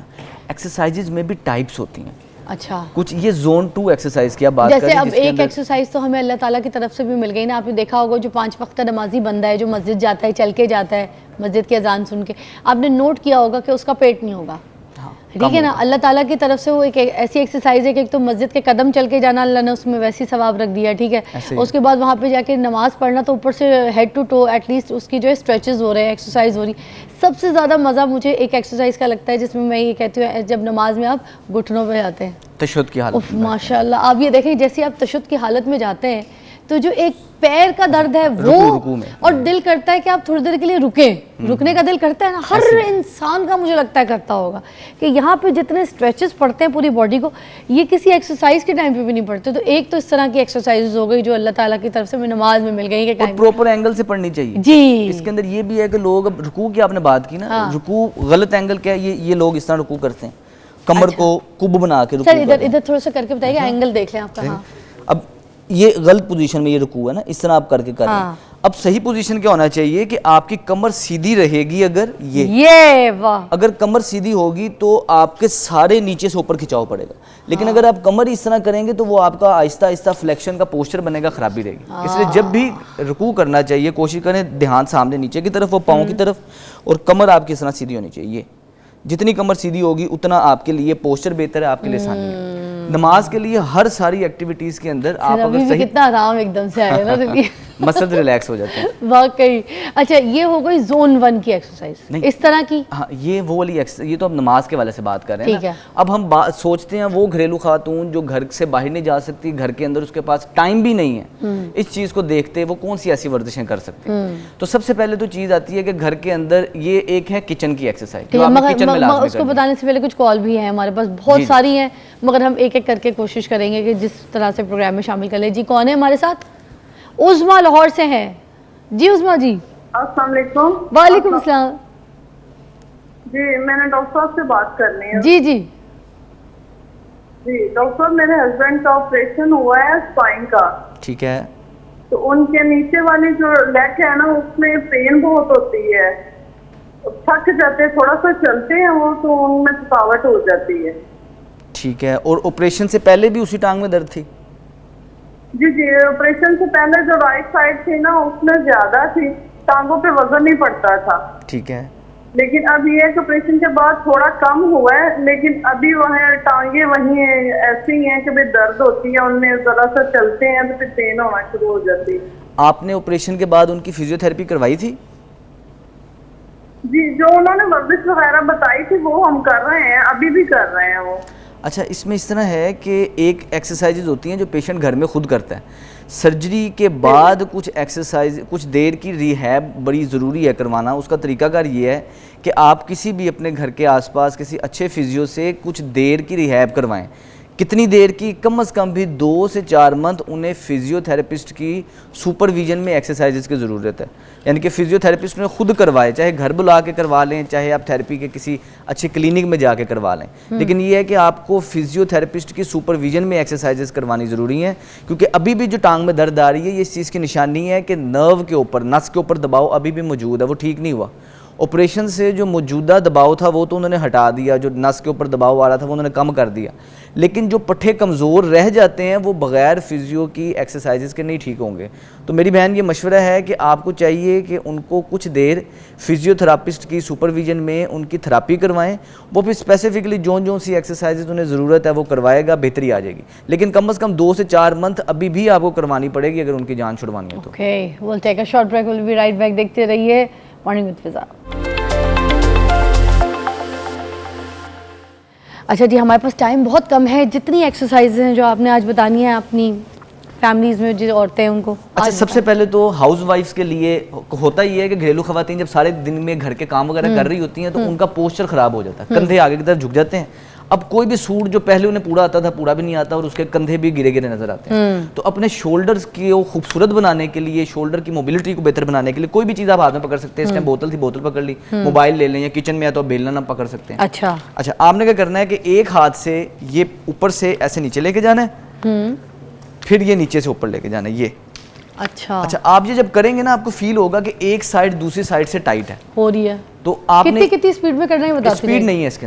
एक्सरसाइजेज में भी टाइप्स होती हैं। अच्छा, कुछ ये जोन 2 एक्सरसाइज की आप बात जैसे करें, अब जिसके एक अंदर एक्सरसाइज तो हमें अल्लाह ताला की तरफ से भी मिल गई ना। आपने देखा होगा जो 5 वक्त नमाजी बंदा है जो मस्जिद जाता है, चल के जाता है मस्जिद की अजान सुन के, आपने नोट किया होगा कि उसका पेट नहीं होगा। ठीक है ना, अल्लाह ताला की तरफ से वो एक ऐसी एक्सरसाइज है कि एक तो मस्जिद के कदम चल के जाना, अल्लाह ने उसमें वैसी सवाब रख दिया। ठीक है, उसके बाद वहाँ पे जाके नमाज पढ़ना, तो ऊपर से हेड टू टो एटलीस्ट उसकी जो है स्ट्रेचेस हो रहे हैं, एक्सरसाइज हो रही। सबसे ज़्यादा मज़ा मुझे एक एक्सरसाइज का लगता है जिसमें मैं ये कहती हूँ जब नमाज में आप घुटनों पर जाते हैं, तशहुद की हालत में। माशाल्लाह, आप ये देखें जैसे आप तशहुद की हालत में जाते हैं तो जो एक पैर का दर्द है वो रुकू में। और दिल करता है कि आप थोड़ी देर के लिए रुकें, रुकने का दिल करता है ना, हर इंसान का मुझे लगता है करता होगा कि यहाँ पे जितने स्ट्रेचेस पड़ते हैं पूरी बॉडी को, ये किसी एक्सरसाइज के टाइम पे भी नहीं पड़ते। तो एक तो इस तरह की एक्सरसाइज हो गई जो अल्लाह ताला की तरफ से हमें नमाज में मिल गई के टाइम, प्रॉपर एंगल से पढ़नी चाहिए जी। इसके अंदर ये भी है कि लोग, अब रुकू की आपने बात की ना, रुकू गलत एंगल क्या है, ये लोग इस तरह रुकू करते हैं, कमर को कुब बना के रुकू। सर इधर थोड़ा सा करके बताइए, एंगल देख लें आपका। हाँ, अब ये गलत पोजीशन में ये रुकू है ना, इस तरह आप करके कर रहे हैं। अब सही पोजीशन क्या होना चाहिए कि आपकी कमर सीधी रहेगी, अगर ये वाह, अगर कमर सीधी होगी तो आपके सारे नीचे से ऊपर खिंचाव पड़ेगा, लेकिन अगर आप कमर इस तरह करेंगे तो वो आपका आहिस्ता आहिस्ता फ्लेक्शन का पोस्चर बनेगा, खराबी रहेगी। इसलिए जब भी रुकू करना चाहिए कोशिश करें ध्यान सामने नीचे की तरफ, वो पाँव की तरफ, और कमर आपकी इस तरह सीधी होनी चाहिए। जितनी कमर सीधी होगी उतना आपके लिए पोस्चर बेहतर है, आपके लिए आसानी है। नमाज के लिए हर सारी एक्टिविटीज के अंदर आप अभी अगर भी सही कितना आराम एकदम से आया ना दिल्ली। मसल रिलैक्स हो जाते हैं। वाकई। अच्छा, ये हो गई जोन 1 की एक्सरसाइज, नहीं। इस तरह की। हाँ, ये वो वाली ये तो अब नमाज के वाले से बात कर रहे हैं ठीक है। अब हम सोचते हैं वो घरेलू खातून जो घर से बाहर नहीं जा सकती, घर के अंदर उसके पास टाइम भी नहीं है, इस चीज को देखते वो कौन सी ऐसी वर्जिशें कर सकते हैं। तो सबसे पहले तो चीज आती है कि घर के अंदर ये एक है किचन की एक्सरसाइज, ठीक जो है, आपने किचन में लाजमी उसको करनी है। बताने से पहले कुछ कॉल भी है हमारे पास, बहुत जी। सारी हैं, मगर हम एक एक करके कोशिश करेंगे कि जिस तरह से प्रोग्राम में शामिल कर ले। जी कौन है हमारे साथ? उज़मा लाहौर से हैं जी। उज़मा जी, अस्सलाम वालेकुम। वालेकुम अस्सलाम। जी, मैंने डॉक्टर साहब से बात करनी है। जी जी जी डॉक्टर साहब, मेरे हस्बैंड का ऑपरेशन हुआ है स्पाइन का, ठीक है। तो उनके नीचे वाली जो लेग है ना उसमें पेन बहुत होती है, थक जाते हैं, थोड़ा सा चलते हैं वो तो उनमें थकावट हो जाती है। ठीक है, और ऑपरेशन से पहले भी उसी टांग में दर्द थी? जी जी, ऑपरेशन से पहले जो राइट साइड थी ना उसमें ज्यादा थी, टांगों पे वजन नहीं पड़ता था। ठीक है। लेकिन अब ये ऑपरेशन के बाद थोड़ा कम हुआ है, लेकिन अभी वह टांगे वही ऐसी हैं कि भाई दर्द होती है उनमें, जरा सा चलते हैं तो फिर पेन होना शुरू हो जाती है। आपने ऑपरेशन के बाद उनकी फिजियोथेरेपी करवाई थी? जी, जो उन्होंने वर्जिश वगैरह बताई थी वो हम कर रहे हैं, अभी भी कर रहे हैं वो। अच्छा, इसमें इस तरह है कि एक एक्सरसाइजेज होती हैं जो पेशेंट घर में खुद करता है, सर्जरी के बाद कुछ एक्सरसाइज, कुछ देर की रिहैब बड़ी ज़रूरी है करवाना। उसका तरीकाकार ये है कि आप किसी भी अपने घर के आसपास किसी अच्छे फिजियो से कुछ देर की रिहैब करवाएं। कितनी देर की? कम से कम भी 2 से 4 मंथ उन्हें फिजियोथेरेपिस्ट की सुपरविजन में एक्सरसाइजेज की ज़रूरत है, यानी कि फिजियोथेरेपिस्ट ने खुद करवाए, चाहे घर बुला के करवा लें, चाहे आप थेरेपी के किसी अच्छे क्लिनिक में जाके करवा लें। लेकिन ये है कि आपको फिजियोथेरेपिस्ट की सुपरविजन में एक्सरसाइजेज करवानी ज़रूरी है, क्योंकि अभी भी जो टांग में दर्द आ रही है ये इस चीज़ की निशानी है कि नर्व के ऊपर, नस के ऊपर दबाव अभी भी मौजूद है, वो ठीक नहीं हुआ। ऑपरेशन से जो मौजूदा दबाव था वो तो उन्होंने हटा दिया, जो नस के ऊपर दबाव आ रहा था वो उन्होंने कम कर दिया, लेकिन जो पट्टे कमज़ोर रह जाते हैं वो बग़ैर फिजियो की एक्सरसाइजेज के नहीं ठीक होंगे। तो मेरी बहन ये मशवरा है कि आपको चाहिए कि उनको कुछ देर फिजियोथेरापिस्ट की सुपरविजन में उनकी थेरापी करवाएं, वो फिर स्पेसिफिकली जो सी एक्सरसाइजेज उन्हें ज़रूरत है वो करवाएगा, बेहतरी आ जाएगी। लेकिन कम से कम 2 से 4 मंथ अभी भी आपको करवानी पड़ेगी अगर उनकी जान छुड़वानी है तो। Okay, will take a short break, will be right back. देखते रहिए मॉर्निंग विद फिजा। अच्छा जी, हमारे पास टाइम बहुत कम है, जितनी एक्सरसाइज हैं जो आपने आज बतानी है अपनी फैमिलीज में जो औरतें हैं उनको। अच्छा, सबसे पहले तो हाउस वाइफ्स के लिए होता ही है कि घरेलू खवातीन जब सारे दिन में घर के काम वगैरह कर रही होती हैं तो उनका पोस्चर खराब हो जाता है, कंधे आगे की तरफ झुक जाते हैं। अब कोई भी सूट जो पहले उन्हें पूरा आता था पूरा भी नहीं आता और उसके कंधे भी गिरे गिरे नजर आते हैं। तो अपने शोल्डर्स की खूबसूरत बनाने के लिए, शोल्डर की मोबिलिटी को बेहतर बनाने के लिए कोई भी चीज़ आप हाथ में पकड़ सकते हैं। इस टाइम बोतल थी, बोतल पकड़ ली, मोबाइल ले लें, या किचन में है तो बेलना ना पकड़ सकते हैं। अच्छा, आपने क्या करना है कि एक हाथ से ये ऊपर से ऐसे नीचे लेके जाना है, फिर ये नीचे से ऊपर लेके जाना है, ये। अच्छा, आप ये जब करेंगे ना आपको फील होगा कि एक साइड दूसरी साइड से टाइट है हो रही है। तो आपने कितनी स्पीड में करना है बताते स्पीड नहीं है इसके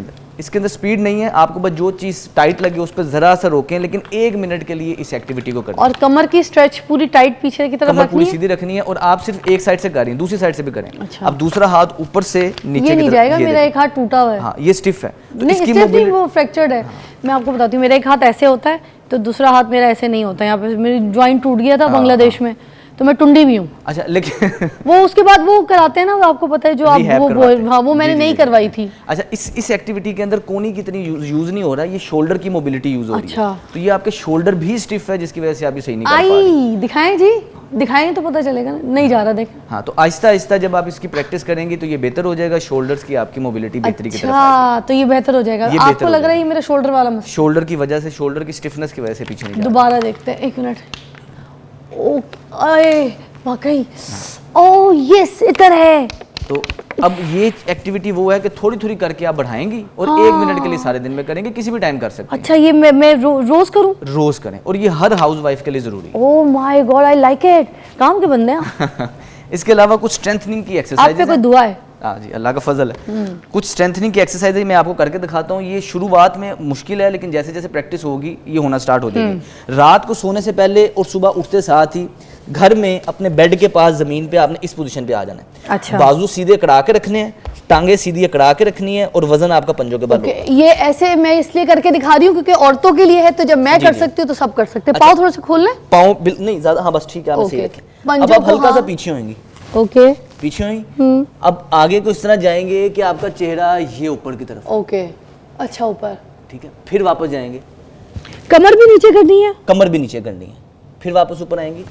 अंदर स्पीड नहीं है। आपको बस जो चीज टाइट लगे उस पर जरा सा रोकें, लेकिन 1 मिनट के लिए इस एक्टिविटी को करें। और कमर की स्ट्रेच पूरी टाइट पीछे की तरफ कमर पूरी रखनी है। सीधी रखनी है और आप सिर्फ एक साइड से कर रही हैं, दूसरी साइड से भी करें। अच्छा। अब दूसरा हाथ ऊपर से नीचे ये की नहीं तरफ, जाएगा, ये मेरा देखिए। एक हाथ टूटा हुआ है। हाँ, ये स्टिफ है तो नहीं, इसकी स्टिफ नहीं, मोबिलिटी वो फ्रैक्चर्ड है। मैं आपको बताती हूँ, मेरा एक हाथ ऐसे होता है तो दूसरा हाथ मेरा ऐसे नहीं होता। यहाँ पे मेरी ज्वाइंट टूट गया था बांग्लादेश में, तो मैं टुंडी भी हूँ। अच्छा, लेकिन वो उसके बाद वो कराते हैं ना, वो आपको पता है जो आप Rehab वो करवाते हैं। हाँ, वो मैंने जी, नहीं जी, करवाई थी। अच्छा, इस एक्टिविटी के अंदर कोनी कितनी यूज नहीं हो रहा है, ये शोल्डर की मोबिलिटी यूज हो रही अच्छा। है। तो ये आपके शोल्डर भी स्टिफ है जिसकी वजह से आप ये सही नहीं कर पा रहे। आई दिखाएं जी, दिखाएं तो पता चलेगा ना। नहीं जा रहा, देख। हाँ, तो आहिस्ता आहिस्ता जब आप इसकी प्रैक्टिस करेंगी तो ये बेहतर हो जाएगा, शोल्डर्स की आपकी मोबिलिटी बेहतरी की तरफ आएगी। अच्छा, तो ये बेहतर हो जाएगा। ये बेहतर आपको हो लग रहा है जाएगा। ये मेरा शोल्डर वाला मसला। शोल्डर की वजह से, शोल्डर की स्टिफनेस की वजह से पीछे नहीं जा रहा। दोबारा देखते हैं, 1 मिनट। ओ, वाकई, ओ यस, इधर है। तो अब ये एक्टिविटी वो है कि थोड़ी थोड़ी करके आप बढ़ाएंगी और 1 मिनट के लिए सारे दिन में करेंगे, किसी भी टाइम कर सकते हैं। अच्छा, ये मैं रोज करूं? रोज करें, और ये हर हाउस वाइफ के लिए जरूरी है। ओह my God, I like it. काम के बंदे हैं। इसके अलावा कुछ स्ट्रेंथनिंग की आप एक्सरसाइज पे कोई दुआ है? हाँ जी, अल्लाह का फजल है। कुछ स्ट्रेंथनिंग की एक्सरसाइज मैं आपको करके दिखाता हूँ। ये शुरुआत में मुश्किल है, लेकिन जैसे जैसे प्रैक्टिस होगी ये होना स्टार्ट हो जाएगी। रात को सोने से पहले और सुबह उठते साथ ही घर में अपने बेड के पास ज़मीन पे आपने इस पोजीशन पे आ जाना है। अच्छा। बाजू सीधे कड़ा के रखने हैं, टांगे सीधी कड़ा के रखनी है, और वजन आपका पंजों के बल ओके, ये ऐसे मैं इसलिए करके दिखा रही हूँ क्योंकि औरतों के लिए है, तो जब मैं कर सकती हूँ तो सब कर सकते हैं। पाँव थोड़ा सा खोल लें। पाँव नहीं ज़्यादा, हाँ बस ठीक है, आप सही ओके। रखें। अब पंजों आप को हल्का सा हाँ। पीछे होंगी, ओके, पीछे हुई। अब आगे को इस तरह जाएंगे कि आपका चेहरा ये ऊपर की तरफ, ओके, अच्छा ऊपर, ठीक है। फिर वापस जाएंगे, कमर भी नीचे करनी है। कमर भी नीचे करनी है, फिर वापस ऊपर आएंगी,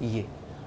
ये।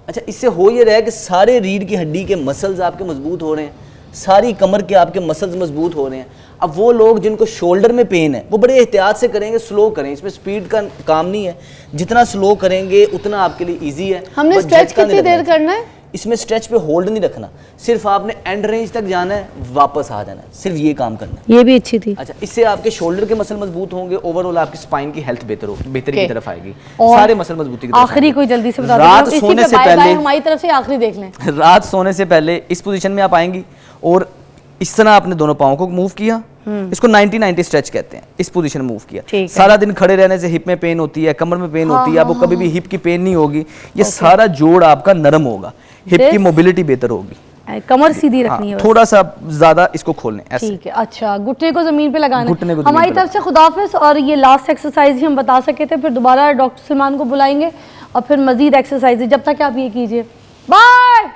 अच्छा, इससे हो ये रहा है कि सारे रीढ़ की हड्डी के मसल्स आपके मजबूत हो रहे हैं, सारी कमर के आपके मसल्स मजबूत हो रहे हैं। अब वो लोग जिनको शोल्डर में पेन है वो बड़े एहतियात से करेंगे, स्लो करें, इसमें स्पीड का काम नहीं है, जितना स्लो करेंगे उतना आपके लिए इजी है। हमने बस स्ट्रेच झटका नहीं कितनी देर लगना करना है? इसमें स्ट्रेच पे होल्ड नहीं रखना, सिर्फ आपने एंड रेंज तक जाना है, वापस आ जाना है, सिर्फ ये काम करना है। ये भी अच्छी थी। अच्छा, इससे आपके शोल्डर के मसल मजबूत होंगे, ओवरऑल आपकी स्पाइन की हेल्थ बेहतरी की तरफ आएगी, और सारे मसल मजबूती की तरफ आखिरी आएंगे। कोई जल्दी से बता दो, रात इसी सोने पे से बाय बाय पहले, हमारी तरफ से आखिरी देख लें। रात सोने से पहले इस पोजीशन में आप आएंगी और इस तरह आपने दोनों पाँव को मूव किया, इसको 90-90 स्ट्रेच कहते हैं। इस पोजीशन में मूव ठीक किया, है। सारा दिन खड़े रहने से हिप में पेन होती है, कमर में पेन होती है, आपको कभी भी हिप की पेन नहीं होगी, ये सारा जोड़ आपका नरम होगा, हिप की मोबिलिटी बेहतर होगी, कमर सीधी रखनी है हाँ, बस। थोड़ा सा ज्यादा इसको खोलने ऐसे। ठीक है, अच्छा, घुटने को जमीन पे लगाना है। घुटने को जमीन हमारी पे तरफ से खुदाफिज। और ये लास्ट एक्सरसाइज ही हम बता सके थे, फिर दोबारा डॉक्टर सलमान को बुलाएंगे और फिर मजीद एक्सरसाइज, जब तक आप ये कीजिए। बाय।